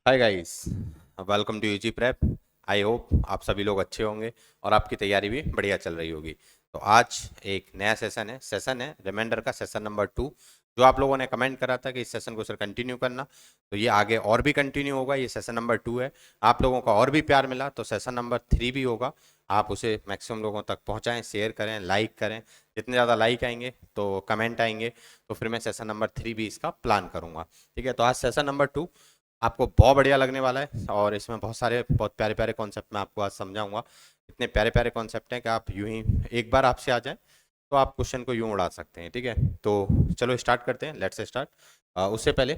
Hi guys, welcome to UG prep. I hope आप सभी लोग अच्छे होंगे और आपकी तैयारी भी बढ़िया चल रही होगी। तो आज एक नया सेशन है रिमाइंडर का, सेशन नंबर 2। जो आप लोगों ने कमेंट करा था कि इस सेशन को सर कंटिन्यू करना, तो ये आगे और भी कंटिन्यू होगा। ये सेशन नंबर 2 है। आप लोगों का और भी प्यार मिला तो सेशन नंबर 3 भी होगा। आप उसे मैक्सिमम लोगों तक पहुंचाएं, शेयर करें, लाइक करें। जितने ज़्यादा लाइक आएंगे तो कमेंट आएंगे तो फिर मैं सेशन नंबर 3 भी इसका प्लान करूंगा। ठीक है, तो आज सेशन नंबर 2 आपको बहुत बढ़िया लगने वाला है और इसमें बहुत प्यारे प्यारे कॉन्सेप्ट मैं आपको आज समझाऊंगा। इतने प्यारे प्यारे कॉन्सेप्ट हैं कि आप यूं ही एक बार आपसे आ जाए तो आप क्वेश्चन को यूं उड़ा सकते हैं। ठीक है, तो चलो स्टार्ट करते हैं, लेट्स स्टार्ट। उससे पहले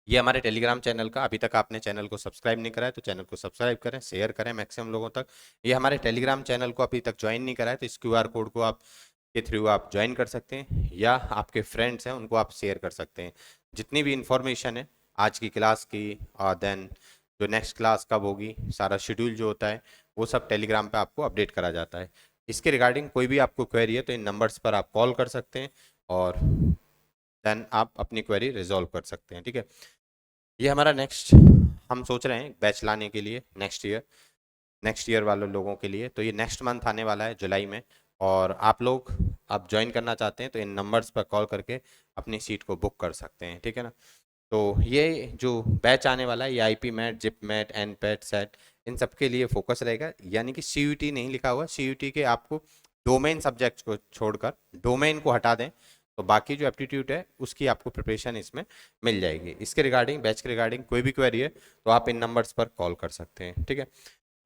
ये हमारे टेलीग्राम चैनल का, अभी तक आपने चैनल को सब्सक्राइब नहीं करा है तो चैनल को सब्सक्राइब करें, शेयर करें मैक्सिमम लोगों तक। ये हमारे टेलीग्राम चैनल को अभी तक ज्वाइन नहीं करा है तो इस क्यूआर कोड को आप के थ्रू आप ज्वाइन कर सकते हैं या आपके फ्रेंड्स हैं उनको आप शेयर कर सकते हैं। जितनी भी इंफॉर्मेशन है आज की क्लास की, देन जो नेक्स्ट क्लास कब होगी, सारा शेड्यूल जो होता है वो सब टेलीग्राम पे आपको अपडेट करा जाता है। इसके रिगार्डिंग कोई भी आपको क्वेरी है तो इन नंबर्स पर आप कॉल कर सकते हैं और देन आप अपनी क्वेरी रिजॉल्व कर सकते हैं। ठीक है, ये हमारा नेक्स्ट, हम सोच रहे हैं बैच लाने के लिए नेक्स्ट ईयर वाले लोगों के लिए। तो ये नेक्स्ट मंथ आने वाला है जुलाई में, और आप लोग आप ज्वाइन करना चाहते हैं तो इन नंबर्स पर कॉल करके अपनी सीट को बुक कर सकते हैं। ठीक है ना, तो ये जो बैच आने वाला है ये IP mat, zip mat, an pat, set, इन सब के लिए फोकस रहेगा। यानी कि सीयूटी नहीं लिखा हुआ, सीयूटी के आपको डोमेन सब्जेक्ट्स को छोड़कर डोमेन को हटा दें तो बाकी जो एप्टीट्यूड है उसकी आपको प्रिपरेशन इसमें मिल जाएगी। इसके रिगार्डिंग, बैच के रिगार्डिंग कोई भी क्वेरी है तो आप इन नंबर्स पर कॉल कर सकते हैं। ठीक है,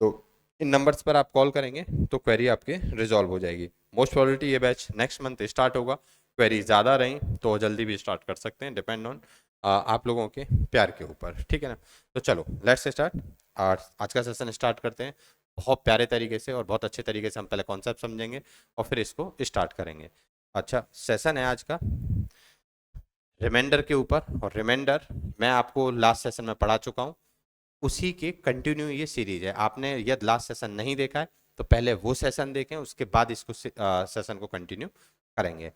तो इन नंबर्स पर आप कॉल करेंगे तो क्वेरी आपके रिजॉल्व हो जाएगी। मोस्ट प्रोबेबिलिटी ये बैच नेक्स्ट मंथ स्टार्ट होगा। क्वेरी ज़्यादा रही तो जल्दी भी स्टार्ट कर सकते हैं, डिपेंड ऑन आप लोगों के प्यार के ऊपर। ठीक है ना, तो चलो लेट्स स्टार्ट। और आज का सेशन स्टार्ट करते हैं बहुत प्यारे तरीके से और बहुत अच्छे तरीके से। हम पहले कॉन्सेप्ट समझेंगे और फिर इसको स्टार्ट करेंगे। अच्छा, सेशन है आज का रिमाइंडर के ऊपर, और रिमाइंडर मैं आपको लास्ट सेशन में पढ़ा चुका हूँ, उसी के कंटिन्यू ये सीरीज है। आपने यदि लास्ट सेशन नहीं देखा है तो पहले वो सेशन देखें, उसके बाद इसको सेशन को कंटिन्यू करेंगे।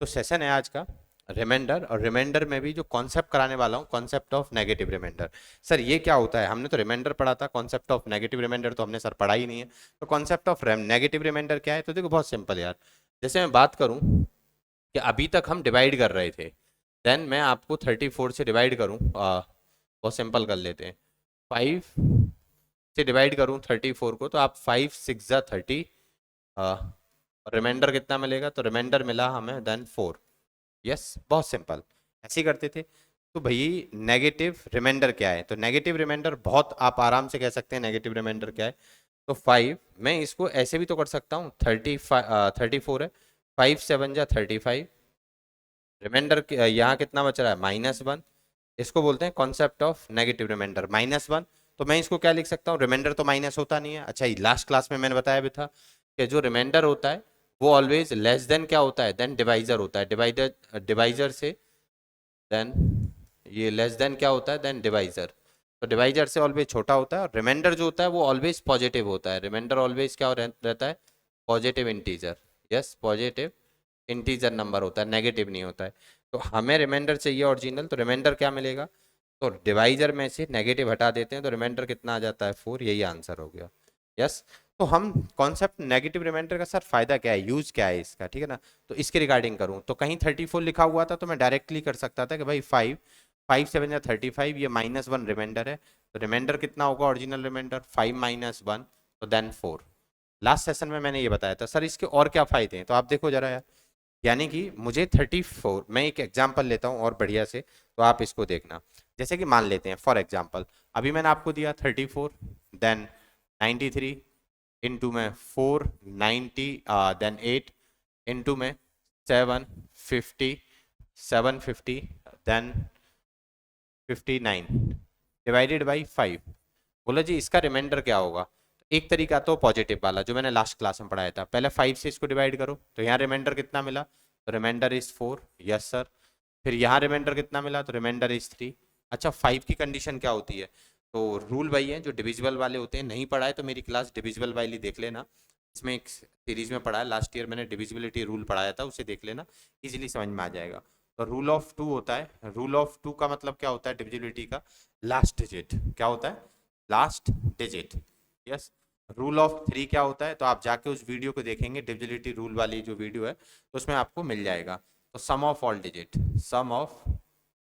तो सेशन है आज का रिमाइंडर, और रिमाइंडर में भी जो कॉन्सेप्ट कराने वाला हूँ, concept of negative remainder. Sir ये क्या होता है? हमने तो रिमाइंडर पढ़ा था, कॉन्सेप्ट ऑफ नेगेटिव रिमाइंडर तो हमने सर पढ़ा ही नहीं है। तो कॉन्सेप्ट ऑफ नेगेटिव रिमाइंडर क्या है? तो देखो बहुत सिंपल यार। जैसे मैं बात करूं कि अभी तक हम डिवाइड कर रहे थे, देन मैं आपको 34 से डिवाइड करूं, बहुत सिंपल कर लेते हैं। 5 से डिवाइड करूं 34 को तो आप 5 6 जा 30, रिमाइंडर कितना मिलेगा? तो रिमाइंडर मिला हमें देन 4। यस, बहुत सिंपल, ऐसे ही करते थे। तो भाई नेगेटिव रिमाइंडर क्या है? तो नेगेटिव रिमाइंडर बहुत आप आराम से कह सकते हैं नेगेटिव रिमाइंडर क्या है। तो 5, मैं इसको ऐसे भी तो कर सकता हूँ, 34 है, 5 7 जा 35, रिमाइंडर यहाँ कितना बच रहा है? -1। इसको बोलते हैं कॉन्सेप्ट ऑफ नेगेटिव रिमाइंडर, -1। तो मैं इसको क्या लिख सकता हूँ? रिमाइंडर तो माइनस होता नहीं है। अच्छा, लास्ट क्लास में मैंने बताया भी था कि जो रिमाइंडर होता है वो ऑलवेज लेस देन क्या होता है? देन डिवाइजर होता है। डिवाइजर से देन, ये लेस देन क्या होता है? Then divisor. तो डिवाइजर से ऑलवेज छोटा होता है, और रिमाइंडर जो होता है वो ऑलवेज पॉजिटिव होता है। रिमाइंडर ऑलवेज क्या रहता है? Positive integer. Yes, positive integer number होता है, नेगेटिव नहीं होता है। तो हमें रिमाइंडर चाहिए ओरिजिनल, तो रिमाइंडर क्या मिलेगा? तो डिवाइजर में से नेगेटिव हटा देते हैं तो रिमाइंडर कितना आ जाता है? 4। यही आंसर हो गया। यस, तो हम कॉन्सेप्ट नेगेटिव रिमाइंडर का सर फायदा क्या है, यूज क्या है इसका? ठीक है ना, तो इसके रिगार्डिंग करूं तो कहीं 34 लिखा हुआ था तो मैं डायरेक्टली कर सकता था कि भाई 5 5 7 या 35, ये -1 रिमाइंडर है। तो रिमाइंडर कितना होगा ओरिजिनल रिमाइंडर? 5 -1, तो देन 4। लास्ट सेशन में मैंने ये बताया था। सर इसके और क्या फायदे हैं? तो आप देखो जरा यार, यानी कि मुझे 34, मैं एक एग्जाम्पल लेता हूँ और बढ़िया से, तो आप इसको देखना। जैसे कि मान लेते हैं फॉर एग्जाम्पल, अभी मैंने आपको दिया 34, देन 93, इंटू में 4 90, देन 8, इंटू में 750, 750, देन 59, डिवाइडेड बाई 5। बोला जी इसका रिमाइंडर क्या होगा? एक तरीका तो पॉजिटिव वाला जो मैंने लास्ट क्लास में पढ़ाया था, पहले 5 से इसको डिवाइड करो तो यहाँ रिमाइंडर कितना मिला? तो रिमाइंडर इज 4। Yes sir. फिर यहाँ रिमाइंडर कितना मिला? तो रिमाइंडर इज 3। अच्छा, 5 की कंडीशन क्या होती है? तो रूल वही है जो डिविजिबल वाले होते हैं। नहीं पढ़ा है तो मेरी क्लास डिविजिबल वाली देख लेना, इसमें एक सीरीज में पढ़ा है, लास्ट ईयर मैंने डिविजिबिलिटी रूल पढ़ाया था, उसे देख लेना, इजीली समझ में आ जाएगा। तो रूल ऑफ टू होता है, रूल ऑफ टू का मतलब क्या होता है डिविजिबिलिटी का, लास्ट डिजिट। क्या होता है, last digit. Yes. Rule of three क्या होता है, तो आप जाके उस वीडियो को देखेंगे, डिविजिबिलिटी रूल वाली जो वीडियो है, तो उसमें आपको मिल जाएगा। तो sum of all digit, sum of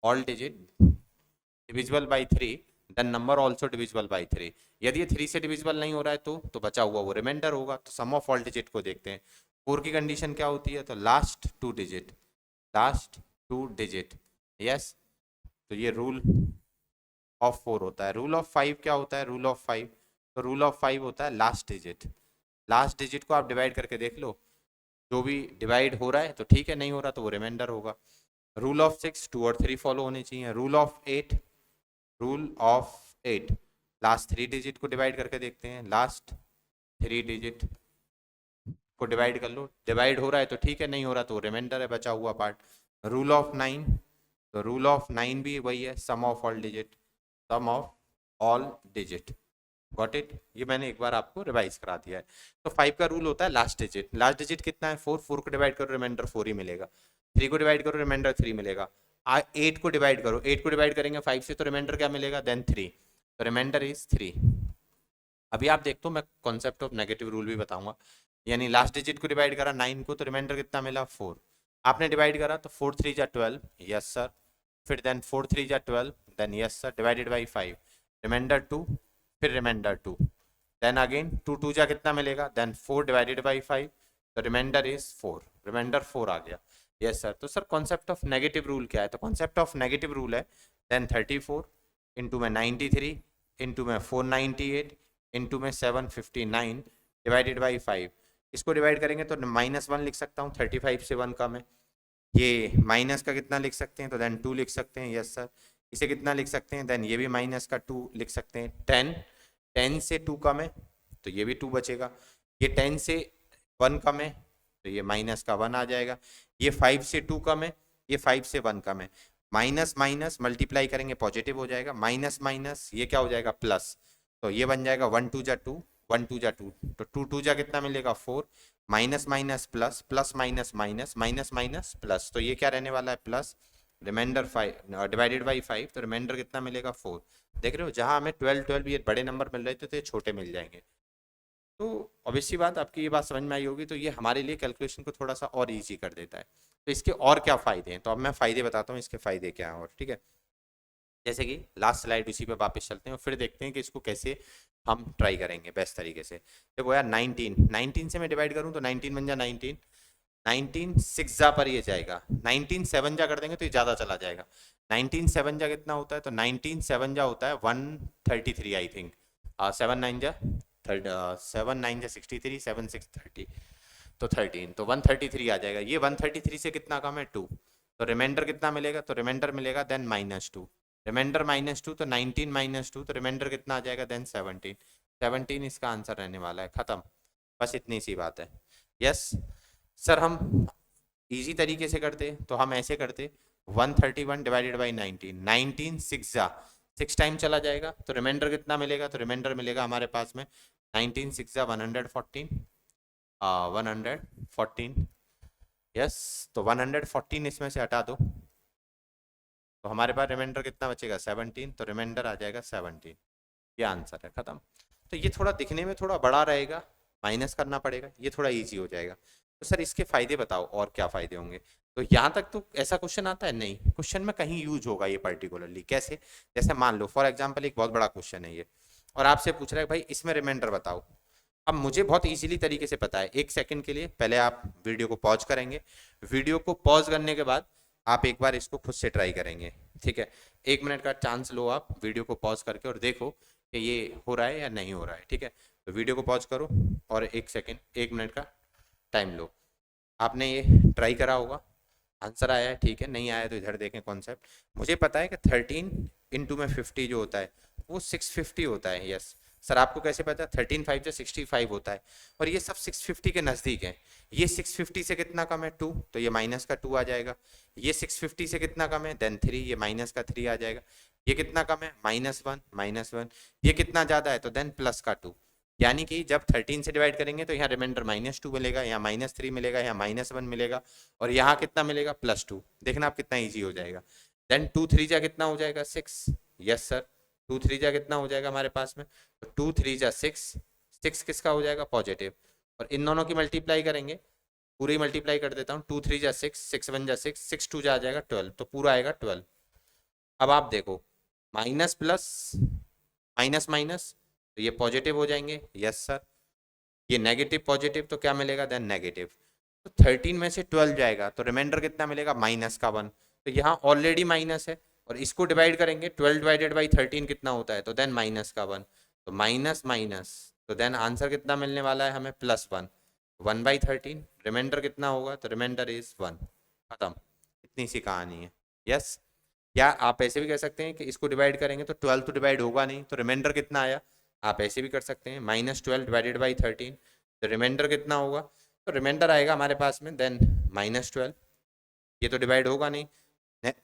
all digit divisible by three, then number also divisible by three. यदि ये थ्री से डिविजिबल नहीं हो रहा है तो बचा हुआ वो रिमाइंडर होगा। तो सम ऑफ ऑल डिजिट को देखते हैं। फोर की कंडीशन क्या होती है, तो last two digit, last two digit. Yes. तो ये रूल ऑफ फोर होता है। रूल ऑफ फाइव क्या होता है, रूल ऑफ फाइव, तो रूल ऑफ फाइव होता है लास्ट डिजिट। लास्ट डिजिट को आप डिवाइड करके देख लो, जो भी डिवाइड हो रहा है तो ठीक है, नहीं हो रहा तो वो रिमाइंडर होगा। रूल ऑफ सिक्स, टू और थ्री फॉलो होने चाहिए। Rule of eight, rule of eight, last three digit को डिवाइड करके देखते हैं, लास्ट थ्री डिजिट को डिवाइड कर लो, डिवाइड हो रहा है तो ठीक है, नहीं हो रहा तो रिमाइंडर है, बचा हुआ पार्ट। रूल ऑफ नाइन, तो रूल ऑफ नाइन भी वही है, sum of all digit, sum of all digit. Got it, ये मैंने एक बार आपको रिवाइज करा दिया है। तो फाइव का रूल होता है लास्ट डिजिट। लास्ट डिजिट कितना है, फोर, फोर को डिवाइड करो रिमाइंडर फोर ही मिलेगा। थ्री को डिवाइड करो रिमाइंडर थ्री मिलेगा। एट को डिवाइड करो, एट को डिवाइड करेंगे फाइव से तो रिमाइंडर क्या मिलेगा, देन थ्री, तो रिमाइंडर इज थ्री। अभी आप देखते हो, मैं कॉन्सेप्ट ऑफ नेगेटिव रूल भी बताऊंगा। यानी लास्ट डिजिट को डिवाइड करा नाइन को, तो रिमाइंडर कितना मिला, फोर। आपने डिवाइड करा तो फोर थ्री जा 12, यस सर। फिर देन फोर थ्री जा 12, then yes sir, divided by five, remainder two, फिर remainder two, then again two two जा कितना मिलेगा, then four divided by five, तो remainder is four, remainder four आ गया। Yes sir. तो sir concept of negative rule क्या है, तो कॉन्सेप्ट ऑफ नेगेटिव रूल है देन 34 इंटू में 93 इंटू में 498 इंटू में 759 डिवाइडेड बाई 5। इसको डिवाइड करेंगे तो माइनस वन लिख सकता हूँ, 35 से वन कम है। ये माइनस का कितना लिख सकते हैं, तो देन टू लिख सकते हैं, यस सर। इसे कितना लिख सकते हैं, देन ये भी माइनस का टू लिख सकते हैं। 10, 10 से टू कम है तो ये भी टू बचेगा। ये 10 से वन कम है तो ये माइनस का वन आ जाएगा। ये 5 से टू कम है, ये 5 से वन कम है। माइनस माइनस मल्टीप्लाई करेंगे पॉजिटिव हो जाएगा, माइनस माइनस ये क्या हो जाएगा, प्लस। तो ये बन जाएगा वन टू जा टू, वन टू जा टू, तो टू टू जा कितना मिलेगा, four. Minus minus plus, plus minus minus, minus minus plus, तो ये क्या रहने वाला है, plus. Reminder five divided by five, तो रिमाइंडर कितना मिलेगा, फोर। देख रहे हो, जहां हमें 12 12 ये बड़े नंबर मिल रहे थे तो ये छोटे मिल जाएंगे। तो ऑब्वियसली बात, आपकी ये बात समझ में आई होगी। तो ये हमारे लिए कैलकुलेशन को थोड़ा सा और इजी कर देता है। तो इसके और क्या फ़ायदे हैं, तो अब मैं फ़ायदे बताता हूँ इसके फ़ायदे क्या हैं और, ठीक है। जैसे कि लास्ट स्लाइड उसी पे वापस चलते हैं और फिर देखते हैं कि इसको कैसे हम ट्राई करेंगे बेस्ट तरीके से। देखो यार, 19, 19 से मैं डिवाइड करूँ तो 19 बन जा 19, 19 सिक्स जा पर ये जाएगा, 19 सेवन जा कर देंगे तो ये ज़्यादा चला जाएगा। 19 सेवन जा कितना होता है, तो 19 सेवन जा होता है 133 आई थिंक। सेवन नाइन जा थर्ड, सेवन नाइन जा 63, सेवन सिक्स 30, तो 13, तो 133 आ जाएगा। ये 133 से कितना कम है, टू, तो रिमाइंडर कितना मिलेगा, तो रिमाइंडर मिलेगा then minus two, remainder minus two, तो 19 माइनस टू, तो रिमाइंडर कितना आ जाएगा, देन 17, 17 इसका आंसर रहने वाला है, खत्म। बस इतनी सी बात है। यस सर, हम इजी तरीके से करते तो हम ऐसे करते, 131 डिवाइडेड बाई 19, 19 सिक्स जा, सिक्स टाइम चला जाएगा तो रिमाइंडर कितना मिलेगा, तो रिमाइंडर मिलेगा हमारे पास में 19 सिक्स जा 114, 114। यस, तो 114 इसमें से हटा दो तो हमारे पास रिमाइंडर कितना बचेगा, 17, तो रिमाइंडर आ जाएगा 17। ये आंसर है, खत्म। तो ये थोड़ा दिखने में थोड़ा बड़ा रहेगा, माइनस करना पड़ेगा, ये थोड़ा इजी हो जाएगा। तो सर इसके फायदे बताओ और क्या फायदे होंगे। तो यहाँ तक तो ऐसा क्वेश्चन आता है नहीं, क्वेश्चन में कहीं यूज होगा ये पर्टिकुलरली, कैसे, जैसे मान लो फॉर एग्जाम्पल एक बहुत बड़ा क्वेश्चन है ये, और आपसे पूछ रहा है भाई इसमें रिमाइंडर बताओ। अब मुझे बहुत इजीली तरीके से पता है, एक सेकंड के लिए पहले आप वीडियो को पॉज करेंगे, वीडियो को पॉज करने के बाद आप एक बार इसको खुद से ट्राई करेंगे, ठीक है। एक मिनट का चांस लो आप वीडियो को पॉज करके और देखो कि ये हो रहा है या नहीं हो रहा है, ठीक है। तो वीडियो को पॉज करो और एक सेकंड, एक मिनट का टाइम लो। आपने ये ट्राई करा होगा, आंसर आया है, ठीक है, नहीं आया तो इधर देखें कॉन्सेप्ट। मुझे पता है कि 13 इंटू में 50 जो होता है वो 650 होता है। यस सर, आपको कैसे पता, 13 5 से 65 होता है, और ये सब 650 के नज़दीक है। ये 650 से कितना कम है, 2, तो ये माइनस का 2 आ जाएगा। ये 650 से कितना कम है, देन 3, ये माइनस का 3 आ जाएगा। ये कितना कम है, -1, -1। ये कितना ज़्यादा है तो देन प्लस का 2। यानी कि जब 13 से डिवाइड करेंगे तो यहाँ रिमाइंडर -2 मिलेगा, यहाँ -3 मिलेगा, यहाँ -1 मिलेगा और यहाँ कितना मिलेगा +2। देखना आप कितना ईजी हो जाएगा। देन 2 3 जा कितना हो जाएगा 6। यस सर, 2 3 जा कितना हो जाएगा हमारे पास में, तो 2 3 जा 6, 6 किसका हो जाएगा पॉजिटिव, और इन दोनों की मल्टीप्लाई करेंगे, पूरी मल्टीप्लाई कर देता हूँ, 2 3 जा 6, 6 1 जा 6, 6 2 जा आ जाएगा 12, तो पूरा आएगा 12। अब आप देखो माइनस प्लस माइनस माइनस तो ये पॉजिटिव हो जाएंगे। यस सर, ये नेगेटिव पॉजिटिव तो क्या मिलेगा देन नेगेटिव। तो 13 में से 12 जाएगा तो रिमाइंडर कितना मिलेगा -1। तो यहाँ ऑलरेडी माइनस है और इसको डिवाइड करेंगे, 12 डिवाइडेड बाई 13 कितना होता है, तो देन -1, तो माइनस माइनस, तो देन आंसर कितना मिलने वाला है हमें +1, 1/13। रिमाइंडर कितना होगा, तो रिमाइंडर इज 1। खत्म, इतनी सी कहानी है। यस, या आप ऐसे भी कह सकते हैं कि इसको डिवाइड करेंगे तो 12 तो डिवाइड होगा नहीं, तो रिमाइंडर कितना आया, आप ऐसे भी कर सकते हैं -12 डिवाइडेड बाई 13, तो रिमाइंडर कितना होगा, तो रिमाइंडर आएगा हमारे पास में देन -12। ये तो डिवाइड होगा नहीं,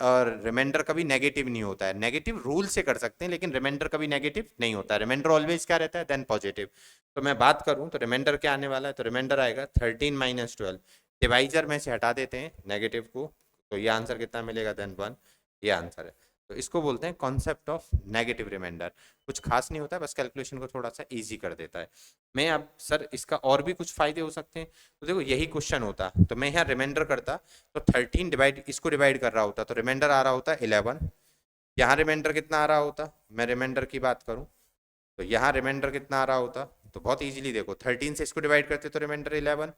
और रिमाइंडर कभी नेगेटिव नहीं होता है, नेगेटिव रूल से कर सकते हैं लेकिन रिमाइंडर कभी नेगेटिव नहीं होता है, रिमाइंडर ऑलवेज क्या रहता है देन पॉजिटिव। तो मैं बात करूं तो रिमाइंडर क्या आने वाला है, तो रिमाइंडर आएगा 13 - 12। डिवाइजर में से हटा देते हैं नेगेटिव को, तो ये आंसर कितना मिलेगा देन 1, ये आंसर है। तो इसको बोलते हैं कॉन्सेप्ट ऑफ नेगेटिव रिमाइंडर। कुछ खास नहीं होता है, बस कैलकुलेशन को थोड़ा सा इजी कर देता है। मैं अब सर इसका और भी कुछ फायदे हो सकते हैं, तो देखो यही क्वेश्चन होता तो मैं यहाँ रिमाइंडर करता तो 13 डिवाइड इसको डिवाइड कर रहा होता तो रिमाइंडर आ रहा होता 11। यहाँ रिमाइंडर कितना आ रहा होता, मैं रिमाइंडर की बात करूँ तो यहाँ रिमाइंडर कितना आ रहा होता, तो बहुत इजीली देखो 13 से इसको डिवाइड करते तो रिमाइंडर 11,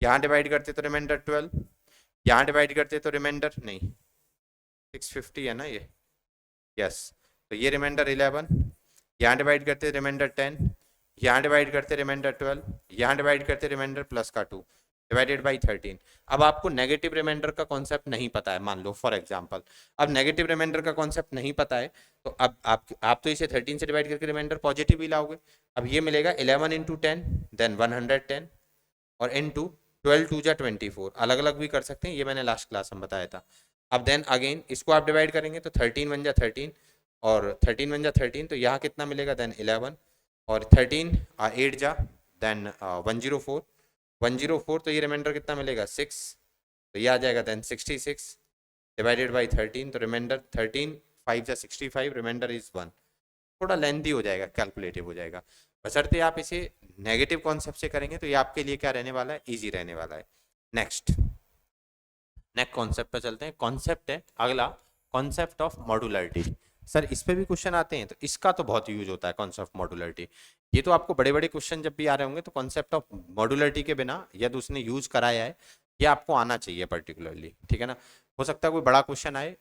यहाँ डिवाइड करते तो रिमाइंडर 12, यहाँ डिवाइड करते तो रिमाइंडर नहीं 650 है ना ये। यस, तो ये रिमाइंडर 11, यहाँ डिवाइड करते रिमाइंडर 10, यहाँ डिवाइड करते रिमाइंडर 12, यहाँ डिवाइड करते रिमाइंडर प्लस का 2 डिवाइडेड बाई 13। अब आपको नेगेटिव रिमाइंडर का कॉन्सेप्ट नहीं पता है, मान लो फॉर एग्जांपल, अब नेगेटिव रिमाइंडर का कॉन्सेप्ट नहीं पता है तो अब आप तो इसे 13 से डिवाइड करके रिमाइंडर पॉजिटिव ही लाओगे। अब ये मिलेगा 11 × 10 देन 110 और इनटू 12 2 जा 24, अलग अलग भी कर सकते हैं, ये मैंने लास्ट क्लास में बताया था। अब देन अगेन इसको आप डिवाइड करेंगे तो 13 1 जा 13 और 13 1 जा 13, तो यहाँ कितना मिलेगा देन 11 और 13 8 जा देन 104, 104 तो ये रिमाइंडर कितना मिलेगा 6, तो ये आ जाएगा देन 66 डिवाइडेड बाई 13, तो रिमाइंडर 13 5 जा 65, रिमाइंडर इज 1। थोड़ा लेंथी हो जाएगा, कैलकुलेटिव हो जाएगा, बशर्ते आप इसे नेगेटिव कॉन्सेप्ट से करेंगे तो ये आपके लिए क्या रहने वाला है, इजी रहने वाला है। नेक्स्ट कॉन्सेप्ट पे चलते हैं। कॉन्सेप्ट है अगला, कॉन्सेप्ट ऑफ मॉडुलरिटी। सर इस पे भी क्वेश्चन आते हैं, तो इसका तो बहुत यूज होता है कॉन्सेप्ट मॉडुलरिटी। ये तो आपको बड़े बड़े क्वेश्चन जब भी आ रहे होंगे तो कॉन्सेप्ट ऑफ मॉडुलरिटी के बिना यदि उसने यूज कराया है ये आपको आना चाहिए पर्टिकुलरली, ठीक है ना। हो सकता है कोई बड़ा क्वेश्चन आए,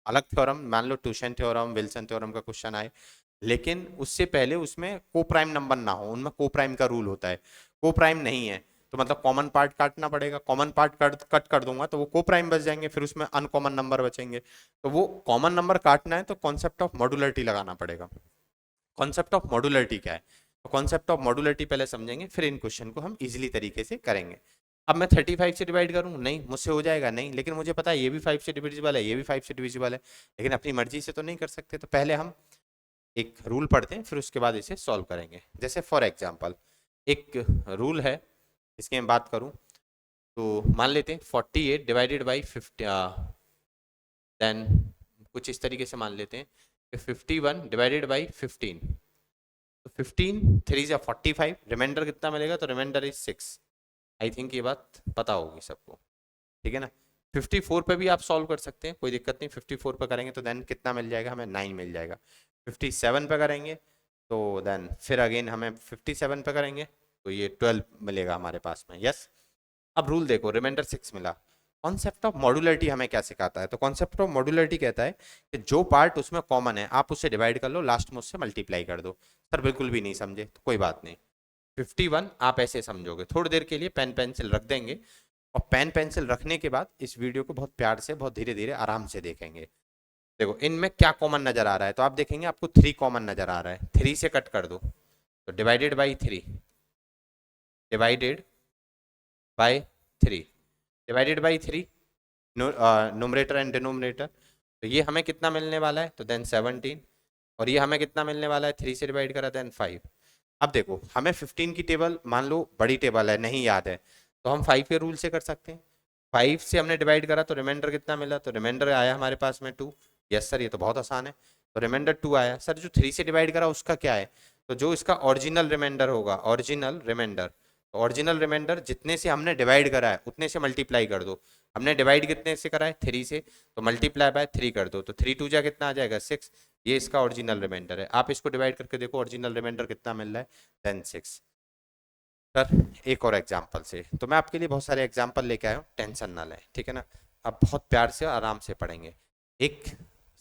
अलग थ्योरम, मान लो ट्यूशन थ्योरम, विल्सन थ्योरम का क्वेश्चन आए, लेकिन उससे पहले उसमें को प्राइम नंबर ना हो, उनमें को प्राइम का रूल होता है। को प्राइम नहीं है तो मतलब कॉमन पार्ट काटना पड़ेगा, कॉमन पार्ट कट कर दूंगा तो वो को प्राइम बच जाएंगे, फिर उसमें अनकॉमन नंबर बचेंगे, तो वो कॉमन नंबर काटना है तो कॉन्सेप्ट ऑफ मॉडुलरिटी लगाना पड़ेगा। कॉन्सेप्ट ऑफ मॉडुलरिटी क्या है, तो कॉन्सेप्ट ऑफ मॉडुलरिटी पहले समझेंगे, फिर इन क्वेश्चन को हम इजिली तरीके से करेंगे। अब मैं 35 से डिवाइड करूं, नहीं मुझसे हो जाएगा नहीं, लेकिन मुझे पता है ये भी 5 से डिविजिबल है, ये भी 5 से डिविजिबल है, लेकिन अपनी मर्जी से तो नहीं कर सकते, तो पहले हम एक रूल पढ़ते हैं फिर उसके बाद इसे सॉल्व करेंगे। जैसे फॉर एग्जांपल एक रूल है, इसकी मैं बात करूं तो मान लेते हैं 48 डिवाइडेड बाई 50, देन कुछ इस तरीके से मान लेते हैं कि 51 डिवाइडेड बाई 15, तो 15 3 जा 45, रिमाइंडर कितना मिलेगा, तो रिमाइंडर इज 6। आई थिंक ये बात पता होगी सबको, ठीक है ना। 54 पे भी आप सॉल्व कर सकते हैं, कोई दिक्कत नहीं, 54 पे करेंगे तो देन कितना मिल जाएगा हमें, 9 मिल जाएगा। 57 पे करेंगे तो देन फिर अगेन हमें 57 पे करेंगे तो ये 12 मिलेगा हमारे पास में। यस, अब रूल देखो, रिमाइंडर 6 मिला। कॉन्सेप्ट ऑफ मॉडुलरिटी हमें क्या सिखाता है, तो कॉन्सेप्ट ऑफ मॉडुलरिटी कहता है कि जो पार्ट उसमें कॉमन है आप उससे डिवाइड कर लो, लास्ट में उससे मल्टीप्लाई कर दो। सर बिल्कुल भी नहीं समझे तो कोई बात नहीं, 51 आप ऐसे समझोगे, थोड़ी देर के लिए पेन पेंसिल रख देंगे और पेन पेंसिल रखने के बाद इस वीडियो को बहुत प्यार से, बहुत धीरे धीरे आराम से देखेंगे। देखो इनमें क्या कॉमन नजर आ रहा है, तो आप देखेंगे आपको 3 कॉमन नजर आ रहा है, 3 से कट कर दो तो divided by 3, divided by 3, divided by 3, numerator and denominator, तो ये हमें कितना मिलने वाला है, तो देन 17, और ये हमें कितना मिलने वाला है, 3 से डिवाइड करा देन 5, अब देखो हमें 15 की टेबल मान लो बड़ी टेबल है नहीं याद है, तो हम 5 के रूल से कर सकते हैं। 5 से हमने डिवाइड करा तो रिमाइंडर कितना मिला, तो रिमाइंडर आया हमारे पास में 2। यस सर ये तो बहुत आसान है, तो रिमाइंडर 2 आया। सर जो 3 से डिवाइड करा उसका क्या है, तो जो इसका ओरिजिनल रिमाइंडर होगा, ओरिजिनल रिमाइंडर, तो ओरिजिनल रिमाइंडर जितने से हमने डिवाइड करा है उतने से मल्टीप्लाई कर दो। हमने डिवाइड कितने से करा है, 3 से, तो मल्टीप्लाई बाय 3 कर दो, तो 3 2 जा कितना आ जाएगा 6। ये इसका ओरिजिनल रिमाइंडर है। आप इसको डिवाइड करके देखो ओरिजिनल रिमाइंडर कितना मिल रहा है, 10 6। सर एक और एग्जाम्पल से, तो मैं आपके लिए बहुत सारे एग्जाम्पल लेके आया हूँ, टेंशन ना लें, ठीक है ना। अब बहुत प्यार से आराम से पढ़ेंगे। 1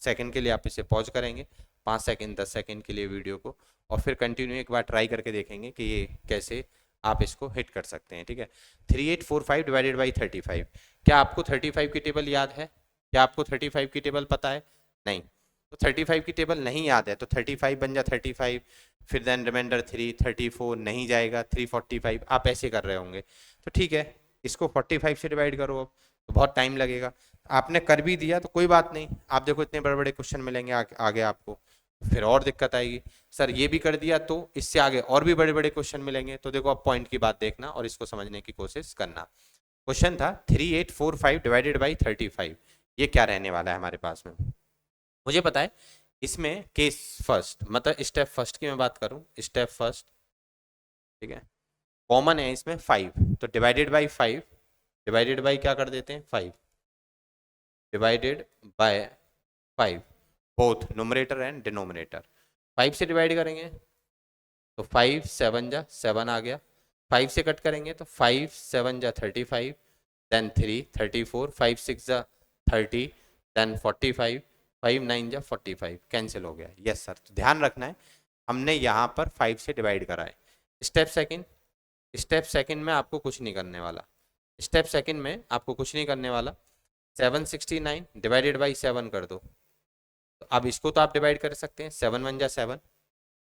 सेकंड के लिए आप इसे पॉज करेंगे, 5 सेकंड 10 सेकंड के लिए वीडियो को, और फिर कंटिन्यू एक बार ट्राई करके देखेंगे कि ये कैसे आप इसको हिट कर सकते हैं, ठीक है। 3845 डिवाइडेड बाई 35, क्या आपको 35 की टेबल याद है, क्या आपको 35 की टेबल पता है, नहीं, तो 35 की टेबल नहीं याद है तो 35 बन जा 35, फिर देन रिमाइंडर 3, 34 नहीं जाएगा, 345, आप ऐसे कर रहे होंगे। तो ठीक है, इसको 45 से डिवाइड करो, अब तो बहुत टाइम लगेगा। आपने कर भी दिया तो कोई बात नहीं, आप देखो इतने बड़े बड़े क्वेश्चन मिलेंगे आगे आपको, फिर और दिक्कत आएगी। सर ये भी कर दिया तो इससे आगे और भी बड़े बड़े क्वेश्चन मिलेंगे, तो देखो आप पॉइंट की बात देखना और इसको समझने की कोशिश करना। क्वेश्चन था 3845 डिवाइडेड बाई 35, ये क्या रहने वाला है हमारे पास में, मुझे पता है। इसमें केस फर्स्ट मतलब स्टेप फर्स्ट की मैं बात करूं, स्टेप फर्स्ट, ठीक है, कॉमन है इसमें 5, तो डिवाइडेड बाई 5, डिवाइडेड बाई क्या कर देते हैं 5, divided by 5, both numerator and denominator. 5 से डिवाइड करेंगे तो 5 7 जा 7 आ गया, 5 से कट करेंगे तो 5 7 जा 35, देन 3 34, 5 6 जा 30, देन 45, 5 9 जा 45, कैंसिल हो गया। यस सर, तो ध्यान रखना है हमने यहाँ पर 5 से डिवाइड करा है। स्टेप सेकंड, स्टेप सेकंड में आपको कुछ नहीं करने वाला, स्टेप सेकंड में आपको कुछ नहीं करने वाला। 769 डिवाइडेड बाई 7 कर दो, तो अब इसको तो आप डिवाइड कर सकते हैं, 7 1 जा 7,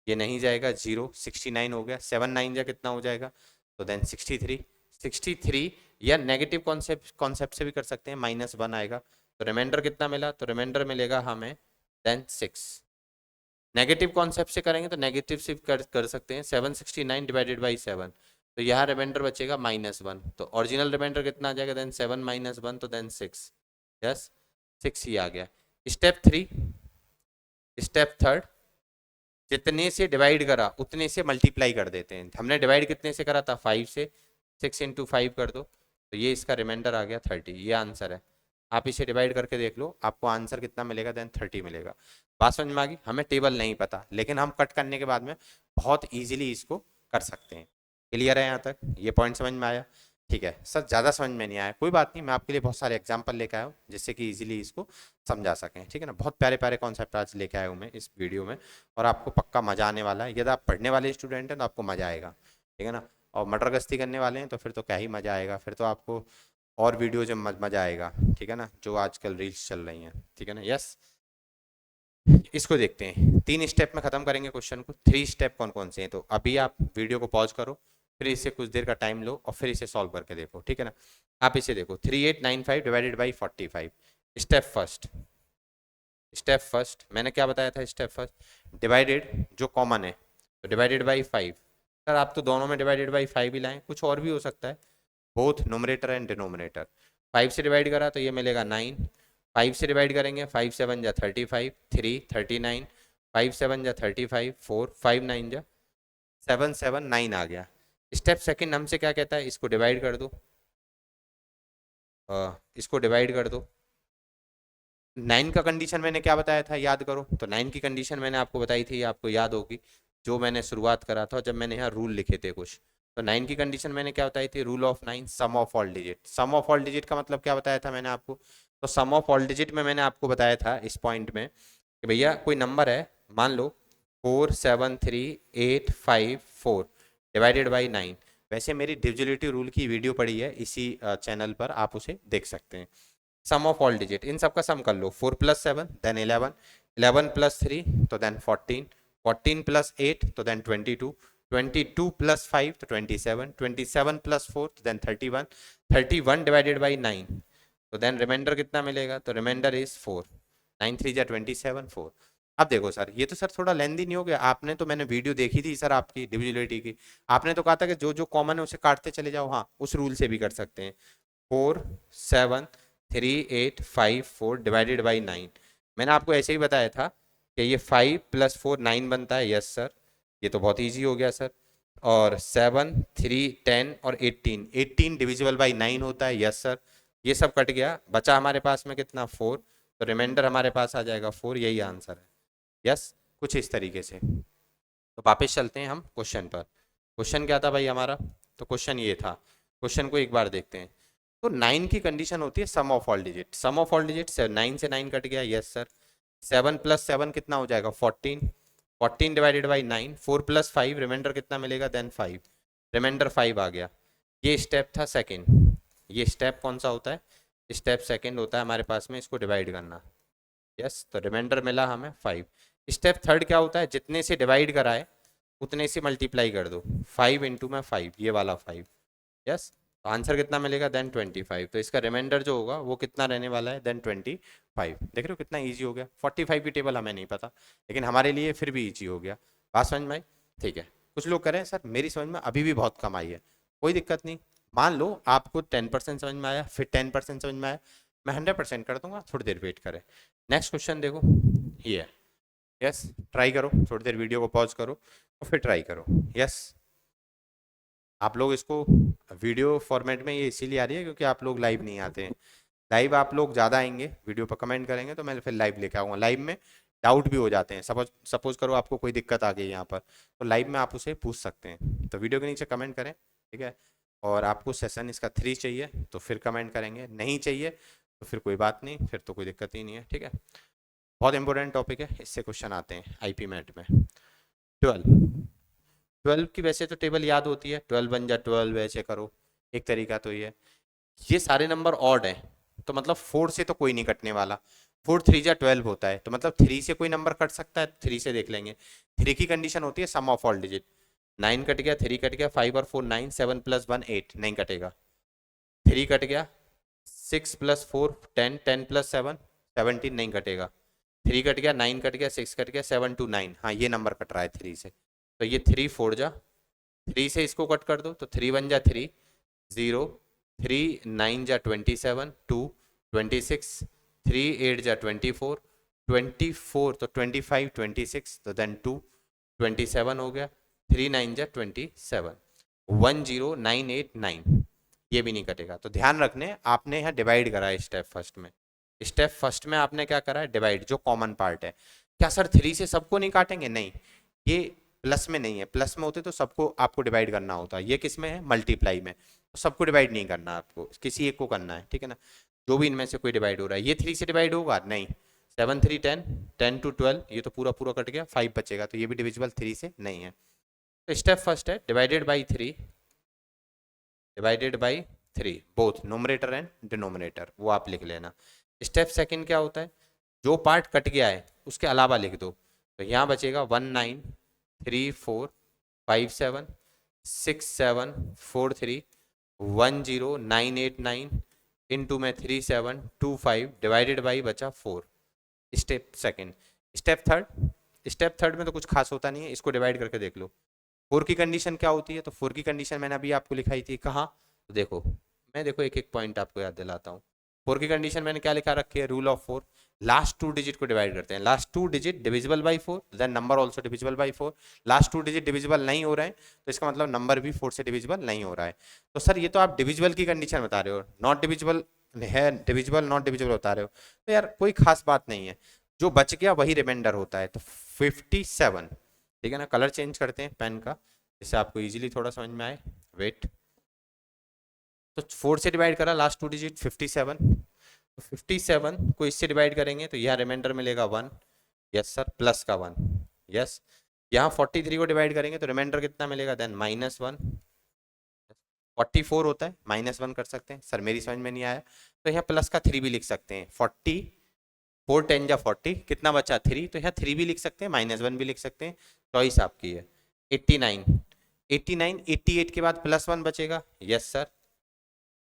ये नहीं जाएगा 0, 69 हो गया, 7 9 जा कितना हो जाएगा, तो देन 63, 63 या नेगेटिव कॉन्सेप्ट से भी कर सकते हैं, -1 आएगा, तो रिमाइंडर कितना मिला, तो रिमाइंडर मिलेगा हमें देन 6। नेगेटिव कॉन्सेप्ट से करेंगे तो नेगेटिव से कर सकते हैं, 769 डिवाइडेड बाई 7, तो यहाँ रिमाइंडर बचेगा -1, तो ओरिजिनल रिमाइंडर कितना आ जाएगा, देन 7 -1, तो देन 6। यस 6 ही आ गया। स्टेप 3, स्टेप थर्ड, जितने से डिवाइड करा उतने से मल्टीप्लाई कर देते हैं। हमने डिवाइड कितने से करा था 5 से, 6 × 5 कर दो, तो ये इसका रिमाइंडर आ गया 30, ये आंसर है। आप इसे डिवाइड करके देख लो, आपको आंसर कितना मिलेगा, देन 30 मिलेगा। बात समझ में आ गई, हमें टेबल नहीं पता लेकिन हम कट करने के बाद में बहुत ईजिली इसको कर सकते हैं। क्लियर है यहाँ तक, ये पॉइंट समझ में आया, ठीक है। सर ज़्यादा समझ में नहीं आया, कोई बात नहीं, मैं आपके लिए बहुत सारे एग्जाम्पल लेके आया हूँ जिससे कि इजीली इसको समझा सकें, ठीक है ना। बहुत प्यारे प्यारे कॉन्सेप्ट आज लेके आया हूँ मैं इस वीडियो में, और आपको पक्का मज़ा आने वाला है। यदि आप पढ़ने वाले स्टूडेंट हैं तो आपको मज़ा आएगा, ठीक है ना, और मटर गश्ती करने वाले हैं तो फिर तो क्या ही मज़ा आएगा, फिर तो आपको और वीडियो जब मज़ा आएगा, ठीक है ना, जो आजकल रील्स चल रही हैं, ठीक है ना। यस, इसको देखते हैं, 3 स्टेप में खत्म करेंगे क्वेश्चन को। 3 स्टेप कौन कौन से हैं, तो अभी आप वीडियो को पॉज करो, फिर इसे कुछ देर का टाइम लो और फिर इसे सॉल्व करके देखो, ठीक है ना। आप इसे देखो, 3895 divided by 45, step first, step first मैंने क्या बताया था, स्टेप फर्स्ट डिवाइडेड जो कॉमन है तो डिवाइडेड बाई 5। सर आप तो दोनों में डिवाइडेड बाई 5 ही लाएं, कुछ और भी हो सकता है, बोथ न्यूमरेटर एंड डिनोमिनेटर। 5 से डिवाइड करा तो ये मिलेगा 9, 5 से डिवाइड करेंगे 5 7 जा 35, 3 39, 5 7 जा 35, 4 5 9 जा 7 7 9 आ गया। स्टेप सेकंड हमसे क्या कहता है, इसको डिवाइड कर दो, इसको डिवाइड कर दो। 9 का कंडीशन मैंने क्या बताया था, याद करो, तो 9 की कंडीशन मैंने आपको बताई थी, आपको याद होगी, जो मैंने शुरुआत करा था जब मैंने यहाँ रूल लिखे थे कुछ। तो 9 की कंडीशन मैंने क्या बताई थी, rule of 9, sum of all digit. Sum of all digit का मतलब क्या बताया था मैंने आपको, तो सम ऑफ ऑल डिजिट में मैंने आपको बताया था इस पॉइंट में कि भैया कोई नंबर है, मान लो 4 7 3 8 5 4 डिवाइडेड बाई 9। वैसे मेरी डिविजिबिलिटी रूल की वीडियो पड़ी है इसी चैनल पर, आप उसे देख सकते हैं। सम ऑफ ऑल डिजिट, इन सब का सम कर लो, 4 + 7 देन 11, 11 + 3 तो देन 14, 14 + 8 तो देन 22, 22 + 5 तो 27, 27 + 4 तो देन 31, 31 डिवाइडेड बाई 9 तो देन रिमाइंडर कितना मिलेगा, तो रिमाइंडर इज 4, 9 3 जा 27 4। अब देखो सर, ये तो सर थोड़ा लेंदी नहीं हो गया? आपने तो, मैंने वीडियो देखी थी सर आपकी डिविजिबिलिटी की, आपने तो कहा था कि जो जो कॉमन है उसे काटते चले जाओ। हाँ, उस रूल से भी कर सकते हैं। 4 7 3 8 5 4 डिवाइडेड बाई 9। मैंने आपको ऐसे ही बताया था कि ये 5 + 4 9 बनता है। यस सर, ये तो बहुत ईजी हो गया सर। और 7 3 10 और 18 डिविजिबल बाई 9 होता है। यस सर, ये सब कट गया, बचा हमारे पास में कितना, 4। तो रिमाइंडर हमारे पास आ जाएगा 4, यही आंसर है। यस, कुछ इस तरीके से। तो वापस चलते हैं हम क्वेश्चन पर। क्वेश्चन क्या था भाई हमारा? तो क्वेश्चन ये था, क्वेश्चन को एक बार देखते हैं। तो 9 की कंडीशन होती है sum of all digit. Sum of all digit 9 से 9 कट गया। Yes sir. 7 + 7 कितना हो जाएगा, 14। 14 डिवाइडेड बाई 9, 4 + 5 रिमाइंडर कितना मिलेगा, देन 5। रिमाइंडर 5 आ गया। ये स्टेप था सेकेंड। ये स्टेप कौन सा होता है? स्टेप सेकेंड होता है हमारे पास में इसको डिवाइड करना। यस, तो रिमाइंडर मिला हमें 5। स्टेप थर्ड क्या होता है? जितने से डिवाइड कराए उतने से मल्टीप्लाई कर दो। 5 इंटू में 5, ये वाला 5। यस, तो आंसर कितना मिलेगा, देन 25। तो इसका रिमाइंडर जो होगा वो कितना रहने वाला है, देन 25। देख रहे हो कितना ईजी हो गया? 45 की टेबल हमें नहीं पता, लेकिन हमारे लिए फिर भी ईजी हो गया। बात समझ में आई? ठीक है। कुछ लोग करें सर मेरी समझ में अभी भी बहुत कम आई है, कोई दिक्कत नहीं। मान लो आपको 10% समझ में आया, फिर 10% समझ में आया, मैं 100% कर दूंगा, थोड़ी देर वेट करें। नेक्स्ट क्वेश्चन देखो, ये है। यस, ट्राई करो, थोड़ी देर वीडियो को पॉज करो और फिर ट्राई करो। यस, आप लोग इसको, वीडियो फॉर्मेट में ये इसीलिए आ रही है क्योंकि आप लोग लाइव नहीं आते हैं। लाइव आप लोग ज़्यादा आएंगे, वीडियो पर कमेंट करेंगे तो मैं फिर लाइव लेके आऊँगा। लाइव में डाउट भी हो जाते हैं, सपोज सपोज करो आपको कोई दिक्कत आ गई यहाँ पर, तो लाइव में आप उसे पूछ सकते हैं। तो वीडियो के नीचे कमेंट करें, ठीक है। और आपको सेशन इसका 3 चाहिए तो फिर कमेंट करेंगे, नहीं चाहिए तो फिर कोई बात नहीं, फिर तो कोई दिक्कत ही नहीं है, ठीक है। बहुत इंपॉर्टेंट टॉपिक है, इससे क्वेश्चन आते हैं आईपी मैट में। 12 12 की वैसे तो टेबल याद होती है, 12 1 जा 12, ऐसे करो। एक तरीका तो ये सारे नंबर ऑड हैं, तो मतलब 4 से तो कोई नहीं कटने वाला। 4 3 जा 12 होता है, तो मतलब 3 से कोई नंबर कट सकता है, 3 से देख लेंगे। 3 की कंडीशन होती है sum of all digit. 9 cut गया, 3 कट गया, 5 और 4 9, 7 + 1 8, नहीं कटेगा। 3 कट गया, 6 + 4 10, 10 + 7 17, नहीं कटेगा। 3 कट गया, 9 कट गया, 6 कट गया, 7 2 9, हाँ ये नंबर कट रहा है 3 से। तो ये 3 4 जा, 3 से इसको कट कर दो तो 3 1 जा 3 0, 3 9 जा 27 2 26, 3 8 जा 24 24, तो 25 26, तो देन 2 27 हो गया। 3 9 जा 27, 1 0 9 8 9, ये भी नहीं कटेगा। तो ध्यान रखने, आपने यहाँ डिवाइड करा है स्टेप फर्स्ट में। स्टेप फर्स्ट में आपने क्या करा है, डिवाइड, जो कॉमन पार्ट है। क्या सर 3 से सबको नहीं काटेंगे? नहीं, ये प्लस में नहीं है, प्लस में होते तो सबको आपको डिवाइड करना होता है। ये किस में है, मल्टीप्लाई में, तो सबको डिवाइड नहीं करना, आपको किसी एक को करना है, ठीक है ना। जो भी इनमें से कोई डिवाइड हो रहा है, ये 3 से डिवाइड होगा नहीं। 7 3 10, 10 to 12, ये तो पूरा पूरा कट गया, 5 बचेगा, तो ये भी डिविजिबल 3 से नहीं है। तो स्टेप फर्स्ट है divided by 3, divided by 3 both numerator and denominator, वो आप लिख लेना। स्टेप सेकंड क्या होता है, जो पार्ट कट गया है उसके अलावा लिख दो। तो यहाँ बचेगा 1 9 3 4 5 7 6 7 4 3 1 0 9 8 9 इंटू में 3 7 2 5 डिवाइडेड बाई बचा 4। Step second. Step third, step third में तो कुछ खास होता नहीं है, इसको डिवाइड करके देख लो। 4 की कंडीशन क्या होती है? तो 4 की कंडीशन मैंने अभी आपको लिखाई थी, कहाँ? तो देखो, मैं देखो एक एक पॉइंट आपको याद दिलाता हूँ। 4 की कंडीशन मैंने क्या लिखा रखी है, रूल ऑफ 4। लास्ट 2 डिजिट को डिवाइड करते हैं, last 2 digit divisible by 4, then number also divisible by 4। Last 2 digit divisible नहीं हो रहे हैं तो इसका मतलब नंबर भी 4 से डिविजिबल नहीं हो रहा है। तो सर ये तो आप डिविजिबल की कंडीशन बता रहे हो, नॉट डिविजिबल है, डिविजिबल नॉट डिविजिबल बता रहे हो, तो यार कोई खास बात नहीं है, जो बच गया वही रिमाइंडर होता है। तो 57, ठीक है ना। कलर चेंज करते हैं पेन का, जिससे आपको इजीली थोड़ा समझ में आए। वेट, तो 4 से डिवाइड करा लास्ट 2 डिजिट 57, तो 57 को इससे डिवाइड करेंगे तो यहाँ रिमाइंडर मिलेगा 1। यस सर, प्लस का 1। यस, यहाँ 43 को डिवाइड करेंगे तो रिमाइंडर कितना मिलेगा, देन -1। 44 होता है, -1 कर सकते हैं। सर मेरी समझ में नहीं आया, तो यहाँ प्लस का 3 भी लिख सकते हैं। 40 4 10 जा 40, कितना बचा 3, तो यहाँ 3 भी लिख सकते हैं, -1 भी लिख सकते हैं, चॉइस आपकी है। 89 89 88 के बाद +1 बचेगा। यस सर,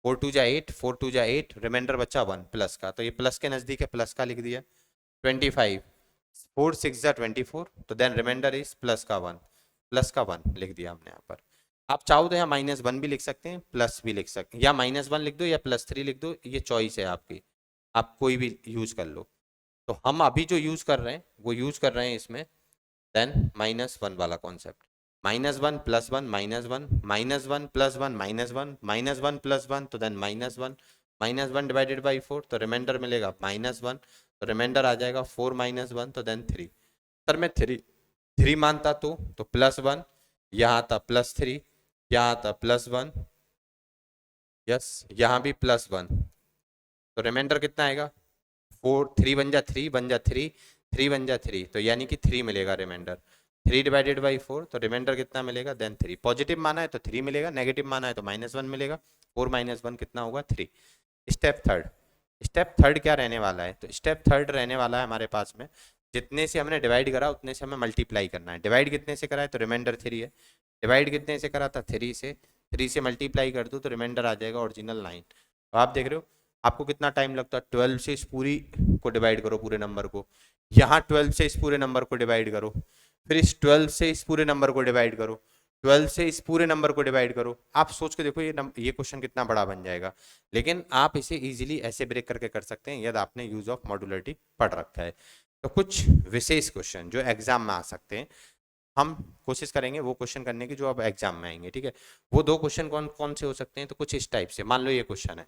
4 2 जा 8, 4 2 जा 8, रिमाइंडर बचा 1 प्लस का, तो ये प्लस के नज़दीक है, प्लस का लिख दिया। 25 4 6 जा 24, तो देन रिमाइंडर इज प्लस का 1, प्लस का 1 लिख दिया हमने यहाँ पर। आप चाहो तो यहाँ -1 भी लिख सकते हैं, प्लस भी लिख सकते हैं, या -1 लिख दो या +3 लिख दो, ये चॉइस है आपकी, आप कोई भी यूज कर लो। तो हम अभी जो यूज कर रहे हैं वो यूज कर रहे हैं इसमें देन -1 वाला कॉन्सेप्ट। -1 +1 -1 -1 +1 -1 -1 +1, तो देन -1 -1 डिवाइडेड बाई 4, तो रिमाइंडर मिलेगा -1, तो रिमाइंडर आ जाएगा 4 -1, तो देन 3। सर मैं 3 मानता तो +1, यहाँ था +3, यहाँ था +1, यस यहाँ भी +1, तो रिमाइंडर कितना आएगा 4, 3 बन जा 3 बन जा 3, 3 बन जा 3, तो यानी कि 3 मिलेगा रिमाइंडर। 3 डिवाइडेड बाई 4, तो रिमाइंडर कितना मिलेगा देन 3। पॉजिटिव माना है तो 3 मिलेगा, नेगेटिव माना है तो -1 मिलेगा। 4 -1 कितना होगा 3। स्टेप थर्ड, स्टेप थर्ड क्या रहने वाला है, तो स्टेप थर्ड रहने वाला है हमारे पास में जितने से हमने डिवाइड करा उतने से हमें मल्टीप्लाई करना है। डिवाइड कितने से करा है तो रिमाइंडर 3 है, डिवाइड कितने से करा था 3 से, 3 से मल्टीप्लाई कर दो तो रिमाइंडर आ जाएगा ओरिजिनल 9। तो आप देख रहे हो आपको कितना टाइम लगता है, 12 से इस पूरी को डिवाइड करो पूरे नंबर को, यहाँ 12 से इस पूरे नंबर को डिवाइड करो, फिर इस 12 से इस पूरे नंबर को डिवाइड करो, 12 से इस पूरे नंबर को डिवाइड करो। आप सोच के देखो ये क्वेश्चन कितना बड़ा बन जाएगा, लेकिन आप इसे इजीली ऐसे ब्रेक करके कर सकते हैं यदि आपने यूज ऑफ मॉड्युलरिटी पढ़ रखा है। तो कुछ विशेष क्वेश्चन जो एग्जाम में आ सकते हैं, हम कोशिश करेंगे वो क्वेश्चन करने की जो अब एग्जाम में आएंगे, ठीक है। वो 2 क्वेश्चन कौन कौन से हो सकते हैं, तो कुछ इस टाइप से, मान लो ये क्वेश्चन है,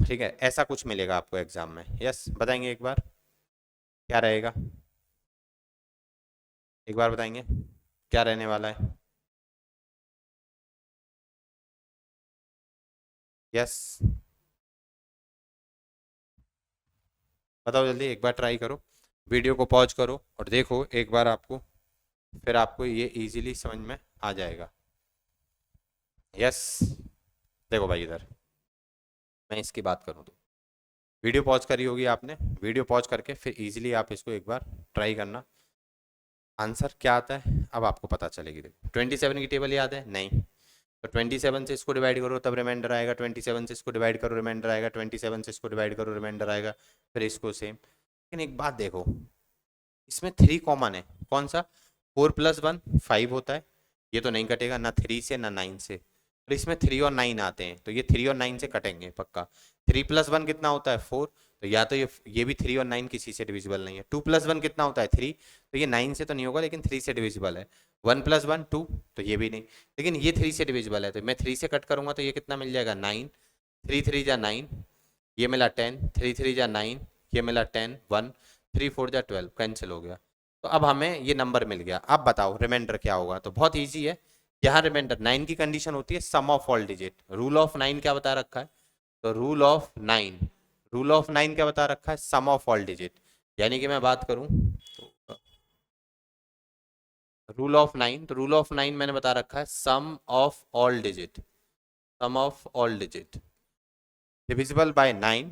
ठीक है, ऐसा कुछ मिलेगा आपको एग्जाम में, यस बताएंगे एक बार क्या रहेगा, एक बार बताएंगे क्या रहने वाला है, यस बताओ जल्दी, एक बार ट्राई करो, वीडियो को पॉज करो और देखो एक बार आपको, फिर आपको ये इजीली समझ में आ जाएगा। यस देखो भाई इधर मैं इसकी बात करूँ तो वीडियो पॉज करी होगी आपने, वीडियो पॉज करके फिर इजीली आप इसको एक बार ट्राई करना, आंसर क्या आता है अब आपको पता चलेगी। देखो 27 की टेबल याद है नहीं, तो 27 से इसको डिवाइड करो तब रिमाइंडर आएगा, 27 से इसको डिवाइड करो रिमाइंडर आएगा, 27 से इसको डिवाइड करो रिमाइंडर आएगा, फिर इसको सेम। लेकिन एक बात देखो इसमें 3 कॉमन है, कौन सा, 4 + 1 5 होता है, ये तो नहीं कटेगा ना 3 से ना 9 से, और इसमें 3 और 9 आते हैं तो ये 3 और 9 से कटेंगे पक्का। 3 + 1 कितना होता है 4, तो या तो ये भी 3 और 9 किसी से डिविजिबल नहीं है। 2 + 1 कितना होता है 3, तो ये 9 से तो नहीं होगा लेकिन 3 से डिविजिबल है। 1 + 1 2, तो ये भी नहीं, लेकिन ये 3 से डिविजिबल है, तो मैं 3 से कट करूंगा तो ये कितना मिल जाएगा 9, 3 3 जा 9, ये मिला 10, 3 3 जा 9, ये मिला 10, 1 3 4 जा 12, कैंसिल हो गया। तो अब हमें ये नंबर मिल गया, अब बताओ रिमाइंडर क्या होगा, तो बहुत ईजी है। यहाँ रिमाइंडर 9 की कंडीशन होती है sum of all digit, rule of 9 क्या बता रखा है, तो रूल ऑफ 9, रूल ऑफ 9 क्या बता रखा है, सम ऑफ ऑल डिजिट, यानी कि मैं बात करूं रूल ऑफ 9, तो रूल ऑफ 9 मैंने बता रखा है sum of all digit, sum of all digit divisible by 9,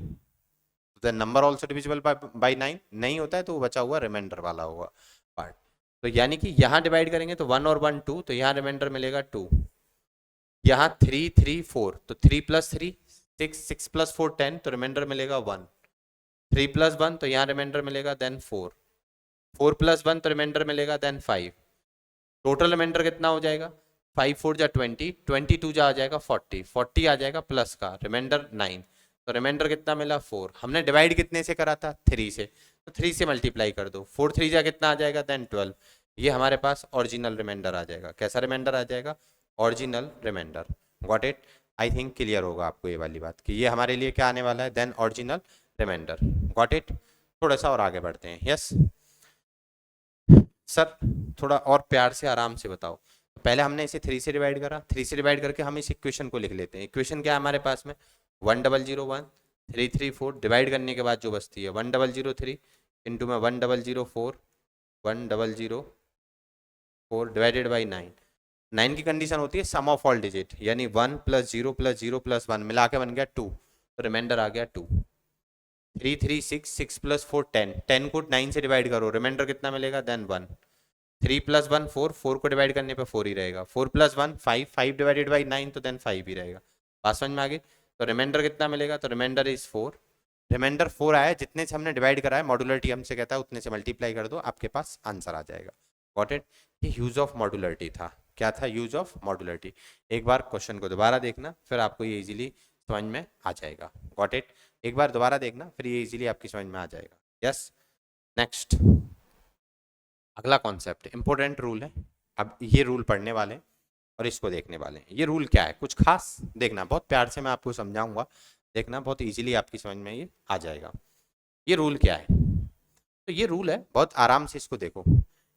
the number also divisible by 9, नहीं होता है तो वो बचा हुआ रिमाइंडर वाला होगा पार्ट। तो यानी कि यहाँ डिवाइड करेंगे तो 1 और 1 2, तो यहाँ रिमाइंडर मिलेगा 2, यहाँ 3 3 4, तो 3 + 3 6, 6 + 4 10, तो रिमाइंडर मिलेगा 1, 3 + 1 तो यहाँ रिमाइंडर मिलेगा देन 4, 4 + 1 तो रिमाइंडर मिलेगा देन 5, टोटल रिमाइंडर कितना हो जाएगा 5 4 जा 20, 22 जा आ जाएगा 40, 40 आ जाएगा प्लस का रिमाइंडर 9, तो रिमाइंडर कितना मिला 4। हमने डिवाइड कितने से करा था 3 से, तो 3 से मल्टीप्लाई कर दो, 4 3 जा कितना आ जाएगा देन 12, ये हमारे पास ओरिजिनल रिमाइंडर आ जाएगा। कैसा रिमाइंडर आ जाएगा, original remainder. Got it, I think clear होगा आपको ये वाली बात कि ये हमारे लिए क्या आने वाला है, then original remainder. Got it, थोड़ा सा और आगे बढ़ते हैं। यस सर थोड़ा और प्यार से आराम से बताओ, पहले हमने इसे 3 से डिवाइड करा, 3 से डिवाइड करके हम इस इक्वेशन को लिख लेते हैं। इक्वेशन क्या है हमारे पास में 1001 334, डिवाइड करने के बाद जो बचती है 1003 इंटू में 1004, 1004 डिवाइडेड बाई 9। 9 की कंडीशन होती है सम ऑफ ऑल डिजिट, यानी 1 + 0 + 0 + 1 मिला के बन गया 2, तो रिमाइंडर आ गया 2। 3 3 6, 6 + 4 10, 10 को 9 से डिवाइड करो, रिमाइंडर कितना मिलेगा देन 1। 3 + 1 4, 4 को डिवाइड करने पे 4 ही रहेगा, 4 + 1 5, 5 डिवाइडेड बाई 9 तो देन 5 ही रहेगा। बात समझ में आ गई, तो रिमाइंडर कितना मिलेगा, तो रिमाइंडर इज 4, रिमाइंडर 4 आया, जितने से हमने डिवाइड करा है मॉड्युलरिटी हमसे कहता है उतने से मल्टीप्लाई कर दो, आपके पास आंसर आ जाएगा। Got it? ये यूज ऑफ मॉड्युलरिटी था। क्या था? Use of modularity. एक बार क्वेश्चन को दोबारा देखना, फिर आपको ये इजीली समझ में आ जाएगा। Got it? एक बार दोबारा देखना, फिर ये इजीली आपकी समझ में आ जाएगा। यस। नेक्स्ट, अगला कॉन्सेप्ट इंपॉर्टेंट रूल है। अब ये रूल पढ़ने वाले और इसको देखने वाले हैं। ये रूल क्या है, कुछ खास देखना, बहुत प्यार से मैं आपको समझाऊंगा, देखना बहुत इजीली आपकी समझ में ये आ जाएगा। ये रूल क्या है? तो ये रूल है, बहुत आराम से इसको देखो।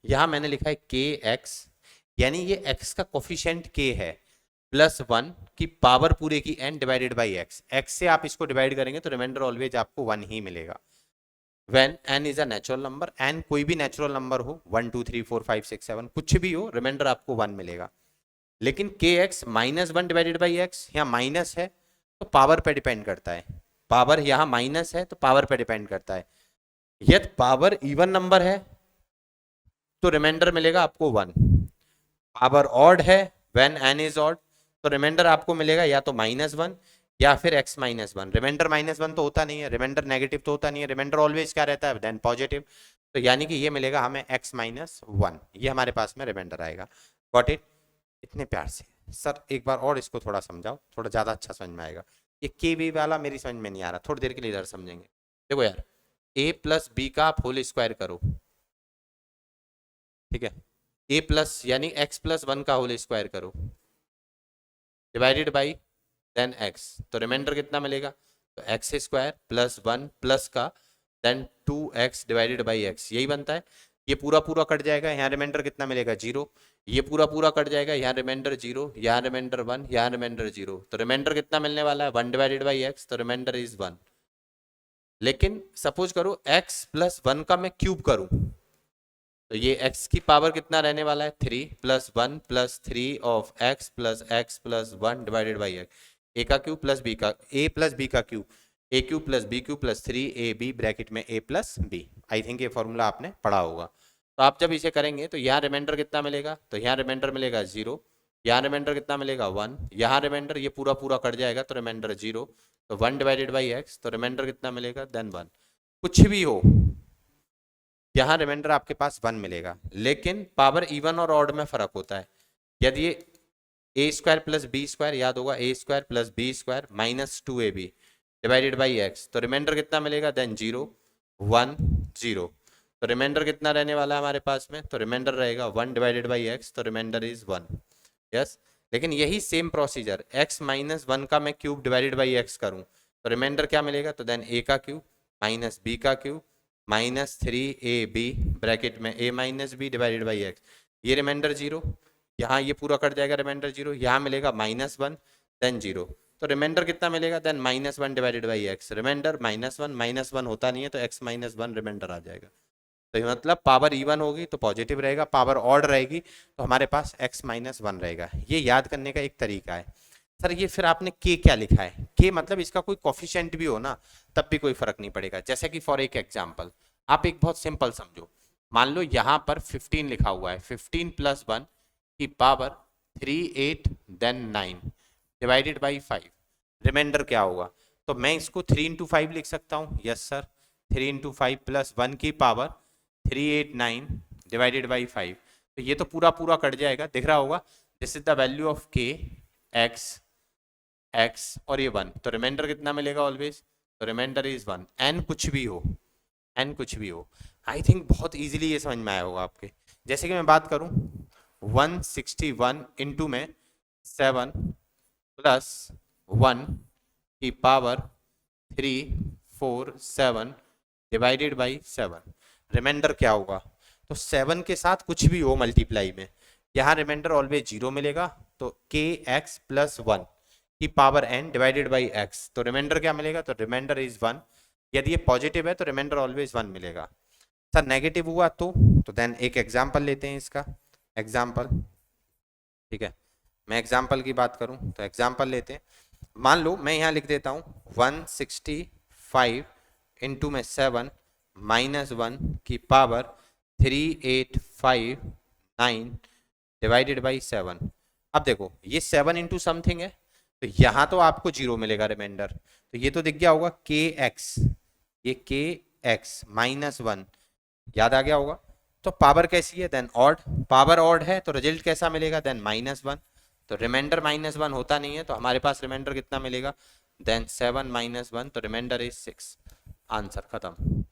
यहाँ मैंने लिखा है के एक्स, यानी ये एक्स का कोफिशिएंट के है, +1 की पावर पूरे की n divided by x. X से आप इसको डिवाइड करेंगे तो रिमाइंडर ऑलवेज आपको 1 ही मिलेगा। When n is a natural number, n कोई भी नेचुरल नंबर हो, 1 2 3 4 5 6 7 कुछ भी हो, रिमाइंडर आपको 1 मिलेगा। लेकिन के एक्स -1 डिवाइडेड बाई एक्स, यहाँ माइनस है तो पावर पे डिपेंड करता है। पावर यहाँ माइनस है तो पावर पे डिपेंड करता है। यदि पावर इवन नंबर है तो रिमाइंडर मिलेगा आपको 1। पावर ऑड है, व्हेन n इज ऑड, तो रिमाइंडर आपको मिलेगा या तो -1 या फिर x -1। रिमाइंडर -1 तो होता नहीं है, रिमाइंडर नेगेटिव तो होता नहीं है, रिमाइंडर ऑलवेज क्या रहता है? Then positive. तो यानी कि ये मिलेगा हमें x -1, ये हमारे पास में रिमाइंडर आएगा। Got it? इतने प्यार से सर एक बार और इसको थोड़ा समझाओ, थोड़ा ज़्यादा अच्छा समझ में आएगा। ये के वी वाला मेरी समझ में नहीं आ रहा, थोड़ी देर के लिए इधर समझेंगे। देखो यार, a + b का आप होल स्क्वायर करो, ठीक है? a प्लस यानी x + 1 का होल स्क्वायर करो, डिवाइडेड बाई देन x, तो रिमाइंडर कितना मिलेगा? तो x² + 1 प्लस का then 2x divided by x, यही बनता है। ये पूरा पूरा कट जाएगा, यहाँ रिमाइंडर कितना मिलेगा? 0। ये पूरा पूरा कट जाएगा, यहाँ रिमाइंडर 0, यहाँ रिमाइंडर 1, यहाँ रिमाइंडर 0, तो रिमाइंडर कितना मिलने वाला है? 1 डिवाइडेड बाई x, तो रिमाइंडर इज 1। लेकिन सपोज करो x + 1 का मैं क्यूब करूं, तो ये x की पावर कितना रहने वाला है? 3 + 1 + 3 of x + x + 1 divided by x। a का क्यूब प्लस b का, a + b का cube, a cube + b cube + 3ab bracket में a + b। आई थिंक ये फॉर्मूला आपने पढ़ा होगा। तो आप जब इसे करेंगे तो यहाँ रिमाइंडर कितना मिलेगा? तो यहाँ रिमाइंडर मिलेगा 0, यहाँ रिमाइंडर कितना मिलेगा? 1, यहाँ रिमाइंडर ये पूरा पूरा कट जाएगा तो रिमाइंडर 0, तो 1 डिवाइडेड बाई x, तो रिमाइंडर कितना मिलेगा? देन 1। कुछ भी हो, यहाँ रिमाइंडर आपके पास 1 मिलेगा, लेकिन पावर इवन और ऑड में फर्क होता है। यदि ये a² + b², याद होगा a² + b² - 2ab divided by x, तो रिमाइंडर कितना मिलेगा? देन 0 1 0, तो रिमाइंडर कितना रहने वाला है हमारे पास में? तो रिमाइंडर रहेगा 1 डिवाइडेड बाई x, तो रिमाइंडर इज 1। यस। लेकिन यही सेम प्रोसीजर x -1 का मैं क्यूब डिवाइडेड बाई x करूं, तो रिमाइंडर क्या मिलेगा? तो देन a का क्यूब -b का क्यूब -3ab ब्रैकेट में a - b divided by x, ये रिमाइंडर 0, यहाँ ये पूरा कट जाएगा, रिमाइंडर 0, यहाँ मिलेगा -1 देन 0, तो रिमाइंडर कितना मिलेगा? Then -1 divided by x, remainder -1 होता नहीं है तो x -1 रिमाइंडर आ जाएगा। तो मतलब पावर इवन होगी तो पॉजिटिव रहेगा, पावर ऑड रहेगी तो हमारे पास x -1 रहेगा। ये याद करने का एक तरीका है। सर ये फिर आपने k क्या लिखा है? k मतलब इसका कोई कोफिशिएंट भी हो ना, तब भी कोई फर्क नहीं पड़ेगा। जैसे कि फॉर एक एग्जांपल, आप एक बहुत सिंपल समझो, मान लो यहाँ पर 15 लिखा हुआ है, 15 + 1 की power 3 8 then 9 divided by 5, remainder क्या होगा? तो मैं इसको 3 × 5 लिख सकता हूँ। यस सर, 3 × 5 + 1 की पावर 389 डिवाइडेड बाई 5, तो ये तो पूरा पूरा कट जाएगा, दिख रहा होगा। This is the value of k x और ये 1, तो रिमाइंडर कितना मिलेगा ऑलवेज? तो रिमाइंडर इज 1। n कुछ भी हो, n कुछ भी हो, आई थिंक बहुत इजीली ये समझ में आया होगा आपके। जैसे कि मैं बात करूं 161 इंटू में 7 + 1 की पावर 347 डिवाइडेड बाई 7, रिमाइंडर क्या होगा? तो 7 के साथ कुछ भी हो मल्टीप्लाई में, यहाँ रिमाइंडर ऑलवेज 0 मिलेगा, तो kx + 1 की power n divided by x, तो रिमाइंडर क्या मिलेगा? तो रिमाइंडर इज 1। यदि ये पॉजिटिव है तो रिमाइंडर ऑलवेज 1 मिलेगा। सर नेगेटिव हुआ तो देन एक एग्जाम्पल लेते हैं इसका। एग्जाम्पल, ठीक है, मैं एग्जाम्पल की बात करूं तो एग्जाम्पल लेते हैं। मान लो मैं यहाँ लिख देता हूँ 165 इंटू में 7 -1 की पावर 3859 डिवाइडेड बाई 7। अब देखो ये 7 इंटू समथिंग है, तो यहाँ तो आपको 0 मिलेगा रिमाइंडर, तो ये तो दिख गया होगा kx ये के एक्स माइनस वन, याद आ गया होगा। तो पावर कैसी है, देन ऑड, पावर ऑड है तो रिजल्ट कैसा मिलेगा, देन माइनस वन। तो रिमाइंडर माइनस वन होता नहीं है, तो हमारे पास रिमाइंडर कितना मिलेगा, देन 7 माइनस वन, तो रिमाइंडर इज 6। आंसर खत्म।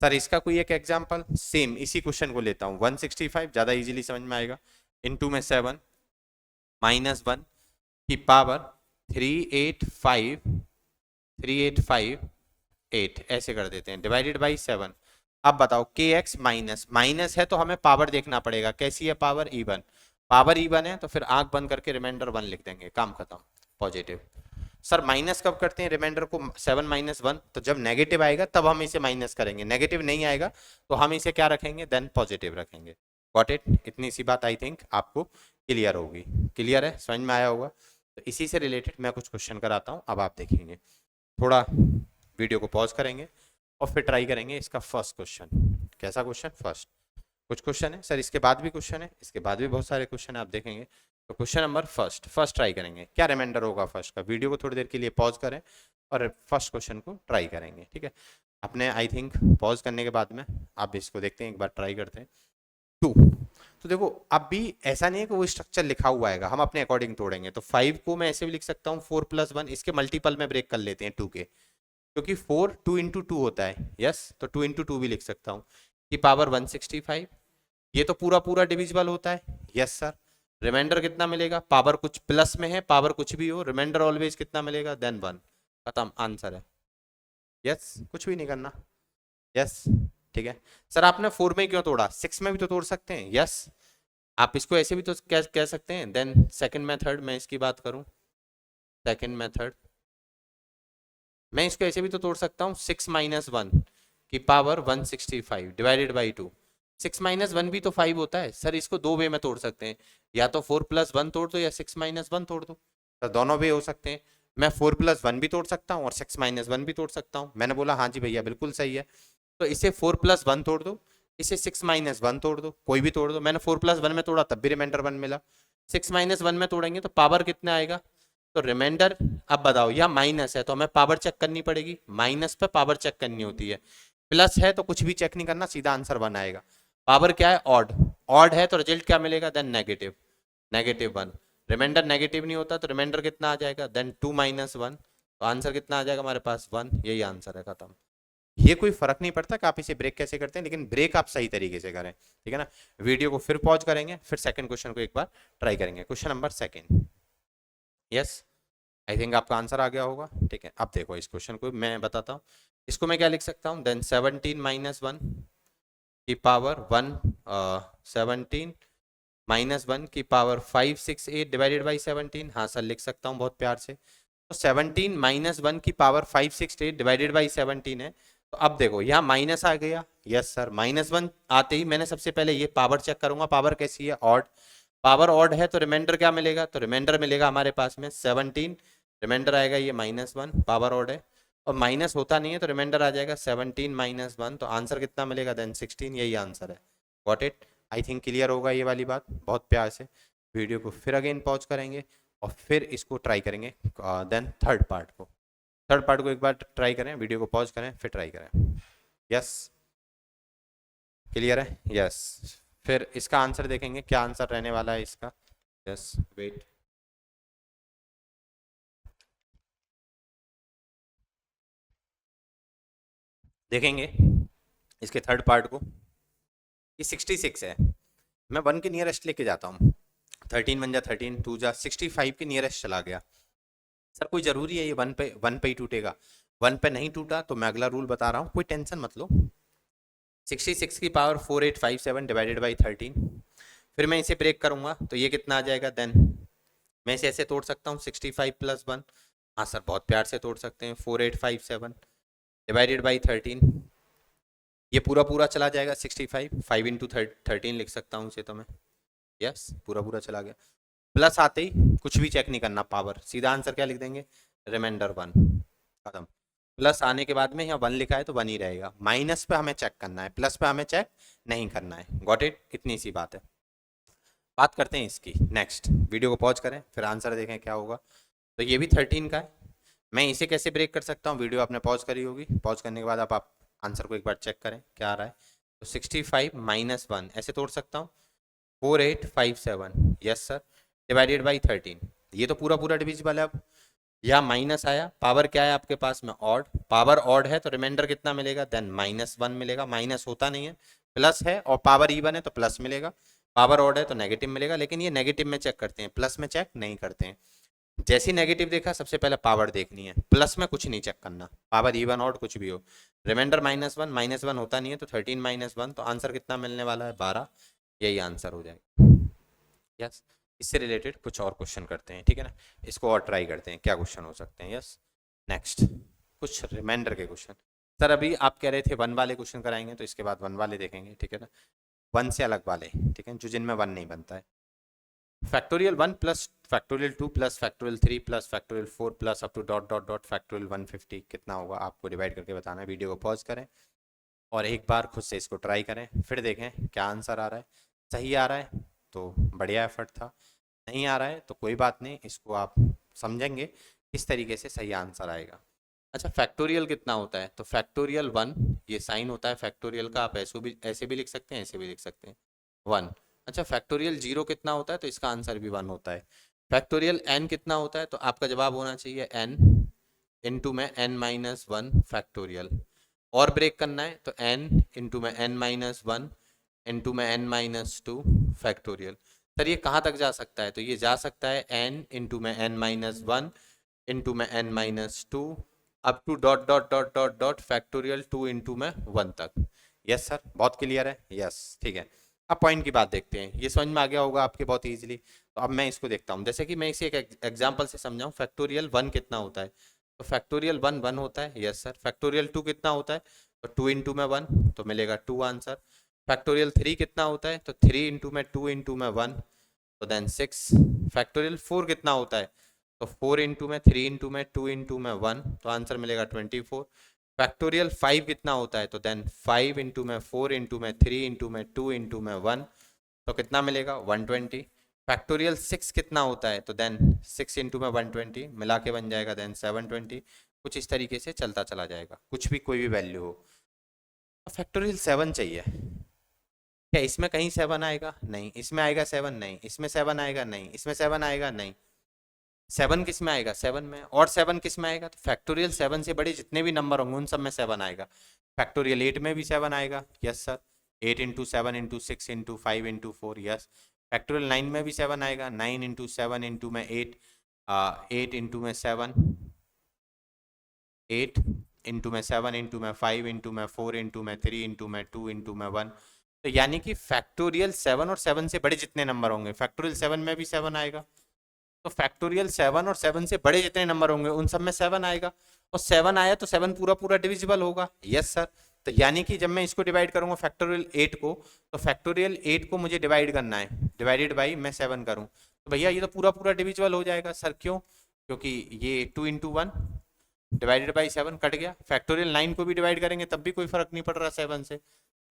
सर इसका कोई एक एग्जांपल, सेम इसी क्वेश्चन को लेता हूँ, 165 ज़्यादा इजीली समझ में आएगा। इनटू में 7 माइनस वन की पावर 3858 ऐसे कर देते हैं, डिवाइडेड बाई 7। अब बताओ के एक्स माइनस, माइनस है तो हमें पावर देखना पड़ेगा, कैसी है पावर, इवन। पावर इवन है तो फिर आंख बंद करके रिमाइंडर 1 लिख देंगे, काम खत्म, पॉजिटिव। सर माइनस कब करते हैं रिमाइंडर को, 7 माइनस वन, तो जब नेगेटिव आएगा तब हम इसे माइनस करेंगे, नेगेटिव नहीं आएगा तो हम इसे क्या रखेंगे, देन पॉजिटिव रखेंगे। गॉट इट, इतनी सी बात आई थिंक आपको क्लियर होगी। क्लियर है, समझ में आया होगा। तो इसी से रिलेटेड मैं कुछ क्वेश्चन कराता हूँ, अब आप देखेंगे। थोड़ा वीडियो को पॉज करेंगे और फिर ट्राई करेंगे इसका फर्स्ट क्वेश्चन। कैसा क्वेश्चन, फर्स्ट। कुछ क्वेश्चन है सर, इसके बाद भी क्वेश्चन है, इसके बाद भी बहुत सारे क्वेश्चन है, आप देखेंगे। तो क्वेश्चन नंबर फर्स्ट ट्राई करेंगे, क्या रिमाइंडर होगा फर्स्ट का। वीडियो को थोड़ी देर के लिए पॉज करें और फर्स्ट क्वेश्चन को ट्राई करेंगे, ठीक है। अपने आई थिंक पॉज करने के बाद में आप इसको देखते हैं, एक बार ट्राई करते हैं। 2, तो देखो अब भी ऐसा नहीं है कि वो स्ट्रक्चर लिखा हुआ आएगा, हम अपने अकॉर्डिंग तोड़ेंगे। तो 5 को मैं ऐसे भी लिख सकता हूँ 4 + 1, इसके मल्टीपल में ब्रेक कर लेते हैं 2 के, क्योंकि 4 2 × 2 होता है, यस। तो 2 × 2 भी लिख सकता हूँ कि पावर 165, ये तो पूरा पूरा डिविजिबल होता है, यस सर। रिमाइंडर कितना मिलेगा, पावर कुछ प्लस में है, पावर कुछ भी हो, रिमाइंडर ऑलवेज कितना मिलेगा, देन 1, खत्म, आंसर है, यस। कुछ भी नहीं करना, यस, ठीक है। सर आपने 4 में क्यों तोड़ा, 6 में भी तो तोड़ सकते हैं, यस। आप इसको ऐसे भी तो कह सकते हैं। देन सेकंड मेथड, मैं इसकी बात करूं, सेकंड मेथड, मैं इसको ऐसे भी तो तोड़ सकता हूँ, 6 माइनस वन की power 165 divided by 2। 6 minus one भी तो 5 होता है सर, इसको दो वे में तोड़ सकते हैं, या तो 4 + 1 तोड़ दो या 6 माइनस वन तोड़ दो, तो दोनों वे हो सकते हैं। मैं 4 + 1 भी तोड़ सकता हूँ और 6 माइनस वन भी तोड़ सकता हूँ। मैंने बोला हाँ जी भैया बिल्कुल सही है। तो इसे 4 + 1 तोड़ दो, इसे 6 माइनस वन तोड़ दो, कोई भी तोड़ दो। मैंने 4 + 1 में तोड़ा तब भी रिमाइंडर 1 मिला, 6 माइनस वन में तोड़ेंगे तो पावर कितना आएगा, तो रिमाइंडर। अब बताओ यह माइनस है तो हमें पावर चेक करनी पड़ेगी, माइनस पे पावर चेक करनी होती है, प्लस है तो कुछ भी चेक नहीं करना, सीधा आंसर 1 आएगा। पावर क्या है, ऑड, ऑड है तो रिजल्ट क्या मिलेगा, then negative, negative 1। Remainder negative नहीं होता तो रिमाइंडर कितना आ जाएगा, देन 2 - 1, तो आंसर कितना आ जाएगा हमारे पास, 1। यही आंसर है, खत्म। ये कोई फर्क नहीं पड़ता कि आप इसे ब्रेक कैसे करते हैं, लेकिन ब्रेक आप सही तरीके से करें, ठीक है ना। वीडियो को फिर पॉज करेंगे, फिर सेकंड क्वेश्चन को एक बार ट्राई करेंगे। Question number second, yes, I think आपका आंसर आ गया होगा, ठीक है। अब देखो इस क्वेश्चन को मैं बताता हूँ, इसको मैं क्या लिख सकता हूँ, देन 17 - 1 की पावर 1, 17 - 1 की पावर 568 डिवाइडेड बाई 17। हाँ सर लिख सकता हूँ बहुत प्यार से। तो 17 - 1 की पावर 568 डिवाइडेड बाई 17 है। तो अब देखो यहाँ माइनस आ गया, यस सर। -1 आते ही मैंने सबसे पहले ये पावर चेक करूंगा, पावर कैसी है, ऑड। पावर ऑड है तो रिमाइंडर क्या मिलेगा, तो रिमाइंडर मिलेगा हमारे पास में 17, रिमाइंडर आएगा ये -1, पावर ऑड है, और माइनस होता नहीं है तो रिमाइंडर आ जाएगा 17 - 1, तो आंसर कितना मिलेगा, देन 16। यही आंसर है, got it. I think clear होगा ये वाली बात, बहुत प्यार से। वीडियो को फिर अगेन पॉज करेंगे और फिर इसको ट्राई करेंगे, देन थर्ड पार्ट को एक बार ट्राई करें, वीडियो को पॉज करें फिर ट्राई करें, यस। क्लियर है, यस। फिर इसका आंसर देखेंगे, क्या आंसर रहने वाला है इसका, यस वेट। देखेंगे इसके थर्ड पार्ट को, ये 66 है, मैं 1 के नियरेस्ट लेके जाता हूँ, 13 बन जा 13, 2 जा 65 के नियरेस्ट चला गया। सर कोई जरूरी है ये 1 पे ही टूटेगा, 1 पे नहीं टूटा तो मैं अगला रूल बता रहा हूँ, कोई टेंशन मत लो। 66 की पावर 4857 डिवाइडेड बाई 13, फिर मैं इसे ब्रेक करूंगा तो ये कितना आ जाएगा, देन मैं इसे ऐसे तोड़ सकता हूँ 65 + 1। हाँ सर बहुत प्यार से तोड़ सकते हैं, 4857 डिवाइडेड बाई 13, ये पूरा पूरा चला जाएगा 65, 5 × 13 लिख सकता हूँ इसे तो मैं, यस पूरा पूरा चला गया। प्लस आते ही कुछ भी चेक नहीं करना, पावर, सीधा आंसर क्या लिख देंगे, रिमाइंडर 1, खत्म। प्लस आने के बाद में यहाँ 1 लिखा है तो 1 ही रहेगा, माइनस पे हमें चेक करना है, प्लस पे हमें चेक नहीं करना है, गॉट इट। इतनी सी बात है। बात करते हैं इसकी नेक्स्ट, वीडियो को पॉज करें फिर आंसर देखें क्या होगा। तो ये भी 13 का है, मैं इसे कैसे ब्रेक कर सकता हूँ, वीडियो आपने पॉज करी होगी, पॉज करने के बाद आप आंसर को एक बार चेक करें क्या आ रहा है। तो 65 माइनस 1 ऐसे तोड़ सकता हूँ, 4857, यस सर, डिवाइडेड बाई 13। ये तो पूरा पूरा डिविजिबल है। अब यहाँ माइनस आया, पावर क्या है आपके पास में, ऑड, पावर ऑड है तो रिमाइंडर कितना मिलेगा, देन -1 मिलेगा। माइनस होता नहीं है, प्लस है, और पावर इवन है तो प्लस मिलेगा, पावर ऑड है तो नेगेटिव मिलेगा। लेकिन ये नेगेटिव में चेक करते हैं, प्लस में चेक नहीं करते हैं। जैसी नेगेटिव देखा सबसे पहले पावर देखनी है, प्लस में कुछ नहीं चेक करना, पावर इवन ऑड कुछ भी हो। रिमाइंडर -1 होता नहीं है तो 13 -1, तो आंसर कितना मिलने वाला है, 12। यही आंसर हो जाएगा। यस, इससे रिलेटेड कुछ और क्वेश्चन करते हैं, ठीक है ना, इसको और ट्राई करते हैं क्या क्वेश्चन हो सकते हैं। यस, नेक्स्ट कुछ रिमाइंडर के क्वेश्चन। सर अभी आप कह रहे थे 1 वाले क्वेश्चन कराएंगे, तो इसके बाद 1 वाले देखेंगे, ठीक है ना, 1 से अलग वाले, ठीक है, जो जिनमें 1 नहीं बनता है। Factorial 1 plus factorial 2 plus factorial 3 plus factorial 4 plus up to dot dot dot factorial 150 कितना होगा, आपको डिवाइड करके बताना है। वीडियो को पॉज करें और एक बार खुद से इसको ट्राई करें, फिर देखें क्या आंसर आ रहा है। सही आ रहा है तो बढ़िया एफर्ट था, नहीं आ रहा है तो कोई बात नहीं, इसको आप समझेंगे किस तरीके से सही आंसर आएगा। अच्छा, फैक्टोरियल कितना होता है, तो फैक्टोरियल 1, ये साइन होता है फैक्टोरियल का, आप ऐसे भी लिख सकते हैं, ऐसे भी लिख सकते हैं, 1। अच्छा, फैक्टोरियल 0 कितना होता है, तो इसका आंसर भी 1 होता है। फैक्टोरियल n कितना होता है, तो आपका जवाब होना चाहिए n इंटू में n-1 फैक्टोरियल। और ब्रेक करना है तो n इंटू में n-1 इंटू में n-2 फैक्टोरियल। सर ये कहाँ तक जा सकता है, तो ये जा सकता है n इंटू में n-1 इंटू में n-2 up to dot dot dot dot dot factorial 2 into में 1 तक। यस सर, बहुत क्लियर है, यस ठीक है। अब पॉइंट की बात देखते हैं, ये समझ में आ गया होगा आपके बहुत इजीली। तो अब मैं इसको देखता हूँ, जैसे कि मैं इसे एक एग्जांपल से समझाऊं। फैक्टोरियल 1 कितना होता है, तो फैक्टोरियल 1 होता है, यस सर। फैक्टोरियल 2 कितना होता है, तो 2 इंटू में 1, तो मिलेगा 2 आंसर। फैक्टोरियल 3 कितना होता है, तो 3 इंटू में 2 इंटू में 1, तो देन 6। फैक्टोरियल 4 कितना होता है, तो 4 इंटू में 3 इंटू में 2 इंटू में 1, तो आंसर मिलेगा 24। फैक्टोरियल 5 कितना होता है, तो देन 5 इंटू में 4 इंटू में 3 इंटू में 2 इंटू में 1, तो कितना मिलेगा 120। फैक्टोरियल 6 कितना होता है, तो देन 6 इंटू में 120 मिला के बन जाएगा देन 720। कुछ इस तरीके से चलता चला जाएगा, कुछ भी कोई भी वैल्यू हो। फैक्टोरियल 7 चाहिए, क्या इसमें कहीं 7 आएगा, नहीं। इसमें आएगा 7, नहीं। इसमें 7 आएगा, नहीं। इसमें 7 आएगा, नहीं। 7 किस में आएगा, 7 में। और 7 किस में आएगा, तो फैक्टोरियल 7 से बड़े जितने भी नंबर होंगे उन सब में 7 आएगा। फैक्टोरियल 8 में भी 7 आएगा, yes sir. 8 into 7 into 6 into 5 into 4, yes. Factorial 9 में भी 7 आएगा, 9 इंटू 7 इंटू में 8, 8 इंटू में 7, 8 इंटू में 7 इंटू में 5 इंटू में 4 इंटू में 3 इंटू में 2 इंटू में 1। तो यानी कि फैक्टोरियल 7 और 7 से बड़े जितने नंबर होंगे, फैक्टोरियल 7 में भी 7 आएगा। तो फैक्टोरियल 7 और 7 से बड़े जितने नंबर होंगे उन सब में 7 आएगा। और 7 आया तो 7 पूरा पूरा डिविजिबल होगा, यस सर। तो यानी कि जब मैं इसको डिवाइड करूंगा फैक्टोरियल 8 को, तो फैक्टोरियल 8 को मुझे डिवाइड करना है, डिवाइडेड बाई मैं 7 करूं, तो भैया ये तो पूरा पूरा डिविजिबल हो जाएगा। सर क्यों, क्योंकि ये 2 इंटू 1 डिवाइडेड बाई 7 कट गया। फैक्टोरियल 9 को भी डिवाइड करेंगे तब भी कोई फर्क नहीं पड़ रहा 7 से,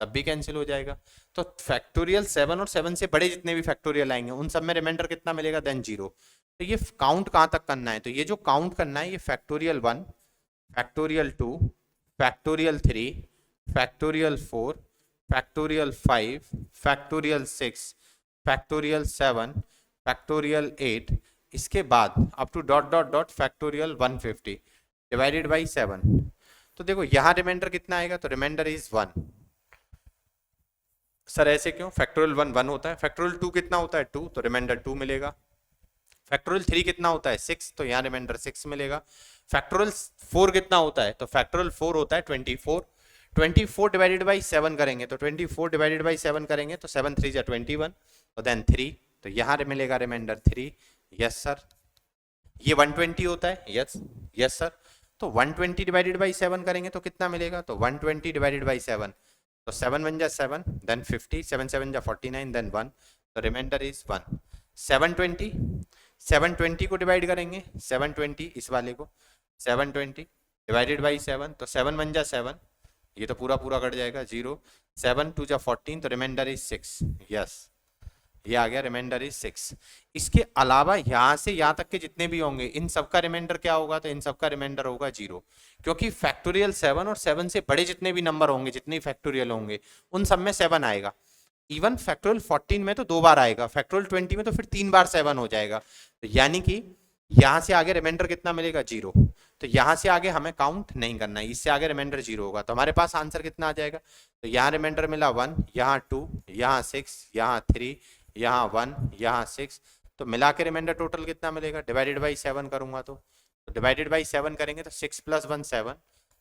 तब भी कैंसिल हो जाएगा। तो फैक्टोरियल 7 और 7 से बड़े जितने भी फैक्टोरियल आएंगे उन सब में रिमाइंडर कितना मिलेगा, देन 0। तो ये काउंट कहाँ तक करना है, तो ये जो काउंट करना है ये factorial 1, factorial 2, factorial 3, factorial 4, factorial 5, factorial 6, factorial 7, factorial 8, इसके बाद up to dot dot dot factorial 150 divided by 7। तो देखो यहाँ रिमाइंडर कितना आएगा, तो रिमाइंडर इज 1। सर ऐसे क्यों, फैक्टोरियल 1 होता है, फैक्टोरियल 2 कितना होता है 2, तो रिमाइंडर 2 मिलेगा। फैक्टोरियल 3 कितना होता है 6, तो यहाँ रिमाइंडर 6 मिलेगा। फैक्टोरियल 4 कितना होता है, तो फैक्टोरियल 4 होता है 24। 24 डिवाइडेड बाई 7 करेंगे, तो 24 डिवाइडेड बाई 7 करेंगे तो 7 3 जा 21, तो देन 3, तो यहाँ मिलेगा रिमाइंडर 3, यस सर। ये 120 होता है, यस यस सर। तो 120 डिवाइडेड बाई 7 करेंगे तो कितना मिलेगा, तो 120 डिवाइडेड बाई 7, तो 7 1 जा 7, देन 50, 7 7 जा 49, देन 1, तो रिमाइंडर इज 1। 720 को डिवाइड करेंगे, 720 इस वाले को, 720 डिवाइडेड बाई 7, तो 7 1 जा 7, ये तो पूरा पूरा कट जाएगा 0, 7 2 जा 14, तो रिमाइंडर इज 6, यस। ये आ गया रिमाइंडर इज 6। इसके अलावा यहाँ से यहाँ तक के जितने भी होंगे इन सबका रिमाइंडर क्या होगा, तो इन सबका रिमाइंडर होगा 0, क्योंकि फैक्टोरियल 7 और 7 से बड़े जितने भी नंबर होंगे, जितने फैक्टोरियल होंगे उन सब में 7 आएगा। इवन फैक्टोरियल 14 में तो 2 बार आएगा, फैक्टोरियल 20 में तो फिर 3 बार 7 हो जाएगा। तो यानी कि यहाँ से आगे रिमाइंडर कितना मिलेगा, 0। तो यहाँ से आगे हमें काउंट नहीं करना है, इससे आगे रिमाइंडर 0 होगा। तो हमारे पास आंसर कितना आ जाएगा, तो यहाँ रिमाइंडर मिला 1, यहाँ 2, यहाँ 6, यहाँ 3, यहाँ 1, यहाँ 6। तो मिला के रिमाइंडर टोटल कितना मिलेगा, डिवाइडेड बाई 7 करूंगा तो डिवाइडेड बाई 7 करेंगे तो 6 + 1 7,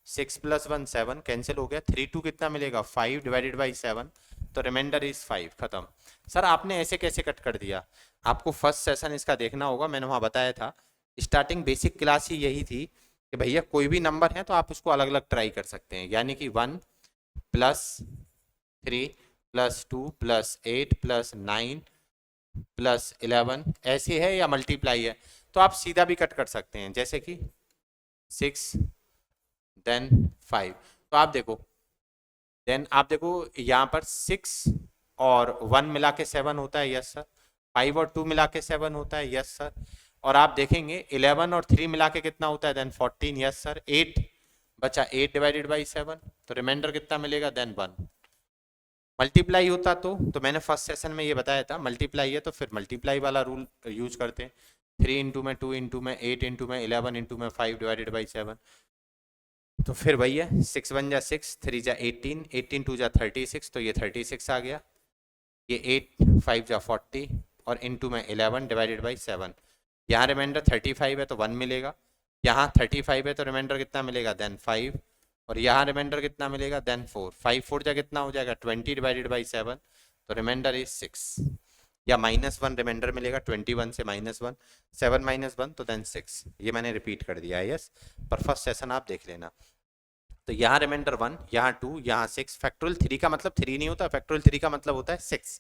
6 + 1 7 कैंसिल हो गया। 3 2 कितना मिलेगा, 5 डिवाइडेड बाई 7, तो रिमाइंडर इज 5। खत्म। सर आपने ऐसे कैसे कट कर दिया, आपको फर्स्ट सेशन इसका देखना होगा, मैंने वहाँ बताया था। स्टार्टिंग बेसिक क्लास ही यही थी कि भैया कोई भी नंबर है तो आप उसको अलग अलग ट्राई कर सकते हैं, यानी कि 1 + 3 + 2 + 8 + 9 + 11 ऐसे है या मल्टीप्लाई है, तो आप सीधा भी कट कर सकते हैं, जैसे कि 6 देन 5। तो आप देखो यहाँ पर 6 और 1 मिला के 7 होता है, यस सर। 5 और 2 मिला के 7 होता है, यस सर। और आप देखेंगे 11 और 3 मिला के कितना होता है, देन 14, यस सर। 8 बचा, 8 डिवाइडेड बाई 7, तो रिमाइंडर कितना मिलेगा, देन 1। मल्टीप्लाई होता तो मैंने फर्स्ट सेशन में ये बताया था, मल्टीप्लाई है तो फिर मल्टीप्लाई वाला रूल यूज करते हैं। 3 इंटू में, 2 इंटू में, 8 इंटू में, 11 इंटू में, 5 डिवाइडेड बाई 7, तो फिर वही है 6 1 जा 6, 3 जा 18, 18 2 जा 36, तो ये 36 आ गया। ये 8 5 जा 40 और इंटू में 11 डिवाइडेड बाई 7। यहाँ रिमाइंडर 35 है तो 1 मिलेगा, यहाँ 35 है तो रिमाइंडर कितना मिलेगा, देन 5, और यहाँ रिमाइंडर कितना मिलेगा, देन 4। 5 4 जा कितना हो जाएगा, 20 डिवाइडेड बाई 7, तो रिमाइंडर इज 6। या -1 रिमाइंडर मिलेगा, 21 से -1, 7 - 1 तो देन 6। ये मैंने रिपीट कर दिया है, यस, पर फर्स्ट सेशन आप देख लेना। तो यहाँ रिमाइंडर 1, यहाँ 2, यहाँ 6। फैक्टोरियल 3 का मतलब 3 नहीं होता, फैक्टोरियल 3 का मतलब होता है 6।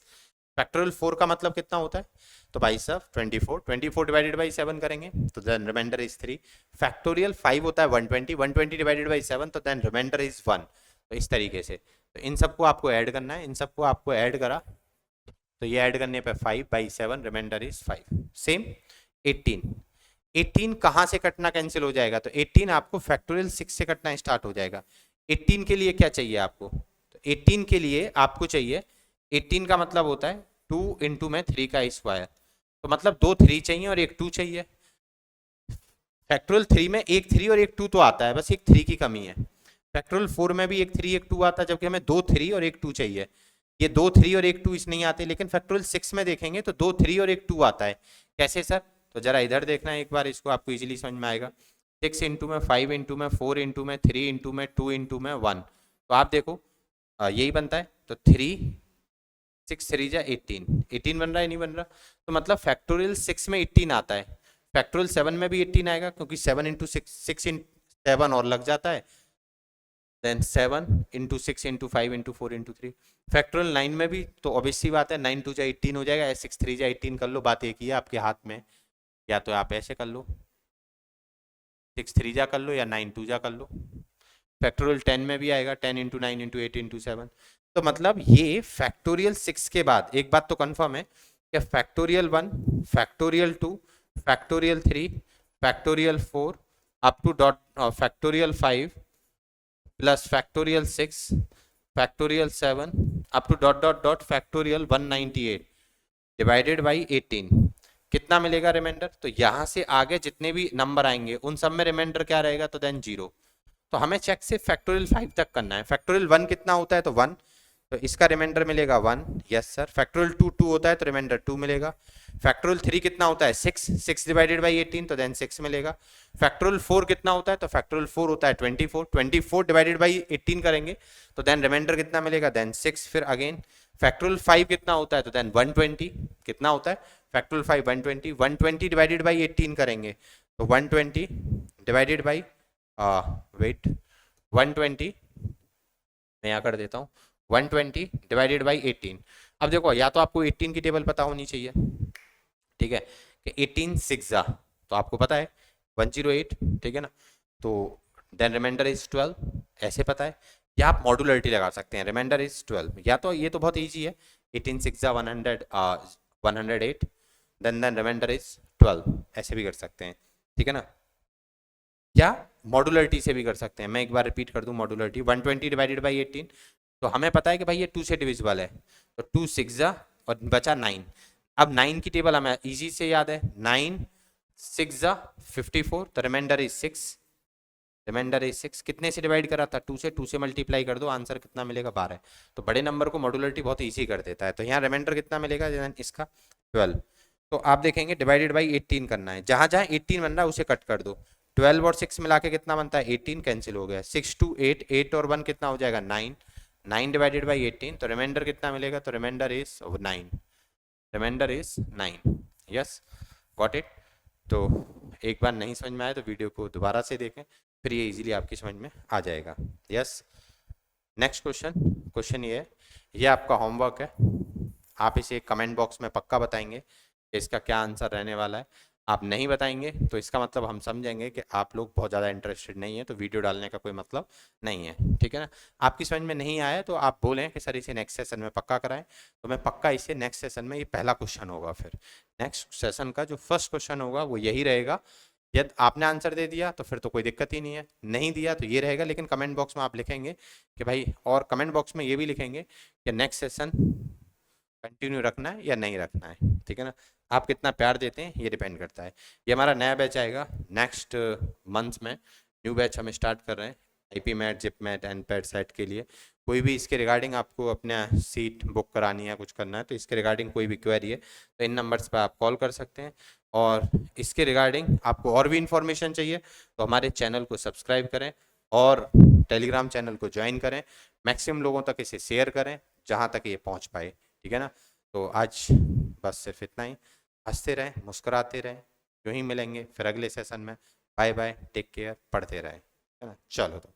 फैक्टोरियल 4 का मतलब कितना होता है, तो भाई साहब 24 डिवाइडेड बाई 7 करेंगे तो देन रिमाइंडर इज 3। फैक्टोरियल 5 होता है 120 डिवाइडेड बाई 7, तो देन रिमाइंडर इज 1। तो इस तरीके से तो इन सबको आपको ऐड करना है, इन सबको आपको ऐड करा तो ये ऐड करने पे 5/7 रिमाइंडर इज 5। सेम 18 कहाँ से कटना कैंसिल हो जाएगा, तो 18 आपको फैक्टोरियल 6 से कटना स्टार्ट हो जाएगा। 18 के लिए क्या चाहिए आपको, तो 18 के लिए आपको चाहिए, 18 का मतलब होता है 2 इंटू में 3 का स्क्वायर, तो मतलब 2 3 चाहिए और एक 2 चाहिए। फैक्टोरियल 3 में एक 3 और एक 2 तो आता है, बस एक 3 की कमी है। फैक्टोरियल 4 में भी एक 3 एक 2 आता है, जबकि हमें 2 3 और एक 2 चाहिए। ये 2 3 और एक 2 इस नहीं आते, लेकिन फैक्टोरियल 6 में देखेंगे तो 2 3 और एक 2 आता है। कैसे सर, तो जरा इधर देखना है एक बार, इसको आपको इजीली समझ में आएगा। 6 इंटू में, 5 इंटू में, 4 इंटू में, 3 इंटू में, 2 इंटू में, 1, तो आप देखो यही बनता है। तो 3 6 3 जा 18 बन रहा है, नहीं बन रहा, तो मतलब फैक्टोरियल 6 में 18 आता है। फैक्टोरियल 7 में भी 18 आएगा, क्योंकि 7 इंटू 6 7 और लग जाता है, then 7 into 6 into 5 into 4 into 3। Factorial 9 में भी तो ऑब्वियस सी बात है, 9 2 जा 18 हो जाएगा, 6 3 जा 18 कर लो, बात एक ही है आपके हाथ में, या तो आप ऐसे कर लो 6 3 जा कर लो, या 9 2 जा कर लो। फैक्टोरियल 10 में भी आएगा, 10 इंटू 9 इंटू 8 इंटू 7। तो मतलब ये फैक्टोरियल 6 के बाद एक बात तो कंफर्म है कि factorial 1, factorial 2, factorial 3, factorial 4 up to dot factorial 5 plus factorial 6, factorial 7 up to dot dot dot factorial 198 divided by 18 कितना मिलेगा रिमाइंडर। तो यहाँ से आगे जितने भी नंबर आएंगे उन सब में रिमाइंडर क्या रहेगा, तो देन 0। तो हमें चेक से फैक्टोरियल 5 तक करना है। फैक्टोरियल 1 कितना होता है, तो 1, तो इसका रिमाइंडर मिलेगा 1, यस सर। फैक्टोरियल 2 2 होता है तो रिमाइंडर 2 मिलेगा। फैक्टोरियल 3 कितना होता है, 6 डिवाइडेड बाई 18, तो देन 6 मिलेगा। फैक्टोरियल 4 कितना होता है, तो फैक्टोरियल 4 होता है 24 डिवाइडेड बाई 18 करेंगे तो देन रिमाइंडर कितना मिलेगा, देन 6। फिर अगेन फैक्टोरियल 5 कितना होता है, तो देन 120 कितना होता है, फैक्टोरियल 5 120 डिवाइडेड बाई 18 करेंगे तो 120 डिवाइडेड बाई 120 मैं यहाँ कर देता हूँ, 120 डिवाइडेड बाई 18। अब देखो या तो आपको 18 की टेबल पता होनी चाहिए, ठीक है, कि 18 6 जा तो आपको पता है 108, ठीक है ना, तो देन रिमाइंडर इज 12 ऐसे पता है, या आप मॉडुलरिटी लगा सकते हैं, रिमाइंडर इज 12, या तो ये तो बहुत ईजी है, 18 6 जा 100 108, देन रिमाइंडर इज 12, ऐसे भी कर सकते हैं, ठीक है ना। या मॉडुलरिटी से भी कर सकते हैं, मैं एक बार रिपीट कर दूं मॉडुलरिटी, 120 डिवाइडेड बाई 18, तो हमें पता है कि भाई ये 2 से डिविजिबल है, तो 2 6 जा और बचा 9। अब 9 की टेबल हमें इजी से याद है, 9 6 जा 54, तो रिमाइंडर इज 6, रिमाइंडर इज 6, कितने से डिवाइड करा था, 2 से, 2 से मल्टीप्लाई कर दो, आंसर कितना मिलेगा 12। तो बड़े नंबर को मॉडुलरिटी बहुत इजी कर देता है। तो यहाँ रिमाइंडर कितना मिलेगा इसका 12। तो आप देखेंगे डिवाइडेड बाई 18 करना है, जहां जहां 18 बन रहा है उसे कट कर दो, 12 और 6 मिला के कितना बनता है 18, कैंसिल हो गया, 6 2 8, 8 और 1 कितना हो जाएगा 9, 9 डिवाइडेड बाई 18, तो रिमाइंडर कितना मिलेगा, तो remainder is 9, remainder is 9। Yes, got it. तो एक बार नहीं समझ में आए तो वीडियो को दोबारा से देखें, फिर ये इजीली आपकी समझ में आ जाएगा। यस, नेक्स्ट क्वेश्चन, क्वेश्चन ये है, ये आपका होमवर्क है, आप इसे कमेंट बॉक्स में पक्का बताएंगे कि इसका क्या आंसर रहने वाला है। आप नहीं बताएंगे तो इसका मतलब हम समझेंगे कि आप लोग बहुत ज़्यादा इंटरेस्टेड नहीं है, तो वीडियो डालने का कोई मतलब नहीं है, ठीक है ना। आपकी समझ में नहीं आया तो आप बोलें कि सर इसे नेक्स्ट सेशन में पक्का कराएं, तो मैं पक्का इसे नेक्स्ट सेशन में, ये पहला क्वेश्चन होगा, फिर नेक्स्ट सेशन का जो फर्स्ट क्वेश्चन होगा वो यही रहेगा। यदि आपने आंसर दे दिया तो फिर तो कोई दिक्कत ही नहीं है, नहीं दिया तो ये रहेगा, लेकिन कमेंट बॉक्स में आप लिखेंगे कि भाई, और कमेंट बॉक्स में ये भी लिखेंगे कि नेक्स्ट सेशन कंटिन्यू रखना है या नहीं रखना है, ठीक है ना। आप कितना प्यार देते हैं ये डिपेंड करता है। ये हमारा नया बैच आएगा नेक्स्ट मंथ में, न्यू बैच हम स्टार्ट कर रहे हैं IP mat, zip mat and pad set के लिए। कोई भी इसके रिगार्डिंग आपको अपना सीट बुक करानी है, कुछ करना है, तो इसके रिगार्डिंग कोई भी क्वेरी है तो इन नंबर्स पर आप कॉल कर सकते हैं। और इसके रिगार्डिंग आपको और भी इंफॉर्मेशन चाहिए तो हमारे चैनल को सब्सक्राइब करें और टेलीग्राम चैनल को ज्वाइन करें, मैक्सिमम लोगों तक इसे शेयर करें जहाँ तक ये पहुँच पाए, ठीक है ना। तो आज बस सिर्फ इतना ही, हंसते रहें, मुस्कुराते रहें, यूँ ही मिलेंगे फिर अगले सेशन में। बाय बाय, टेक केयर, पढ़ते रहें, है ना। चलो तो।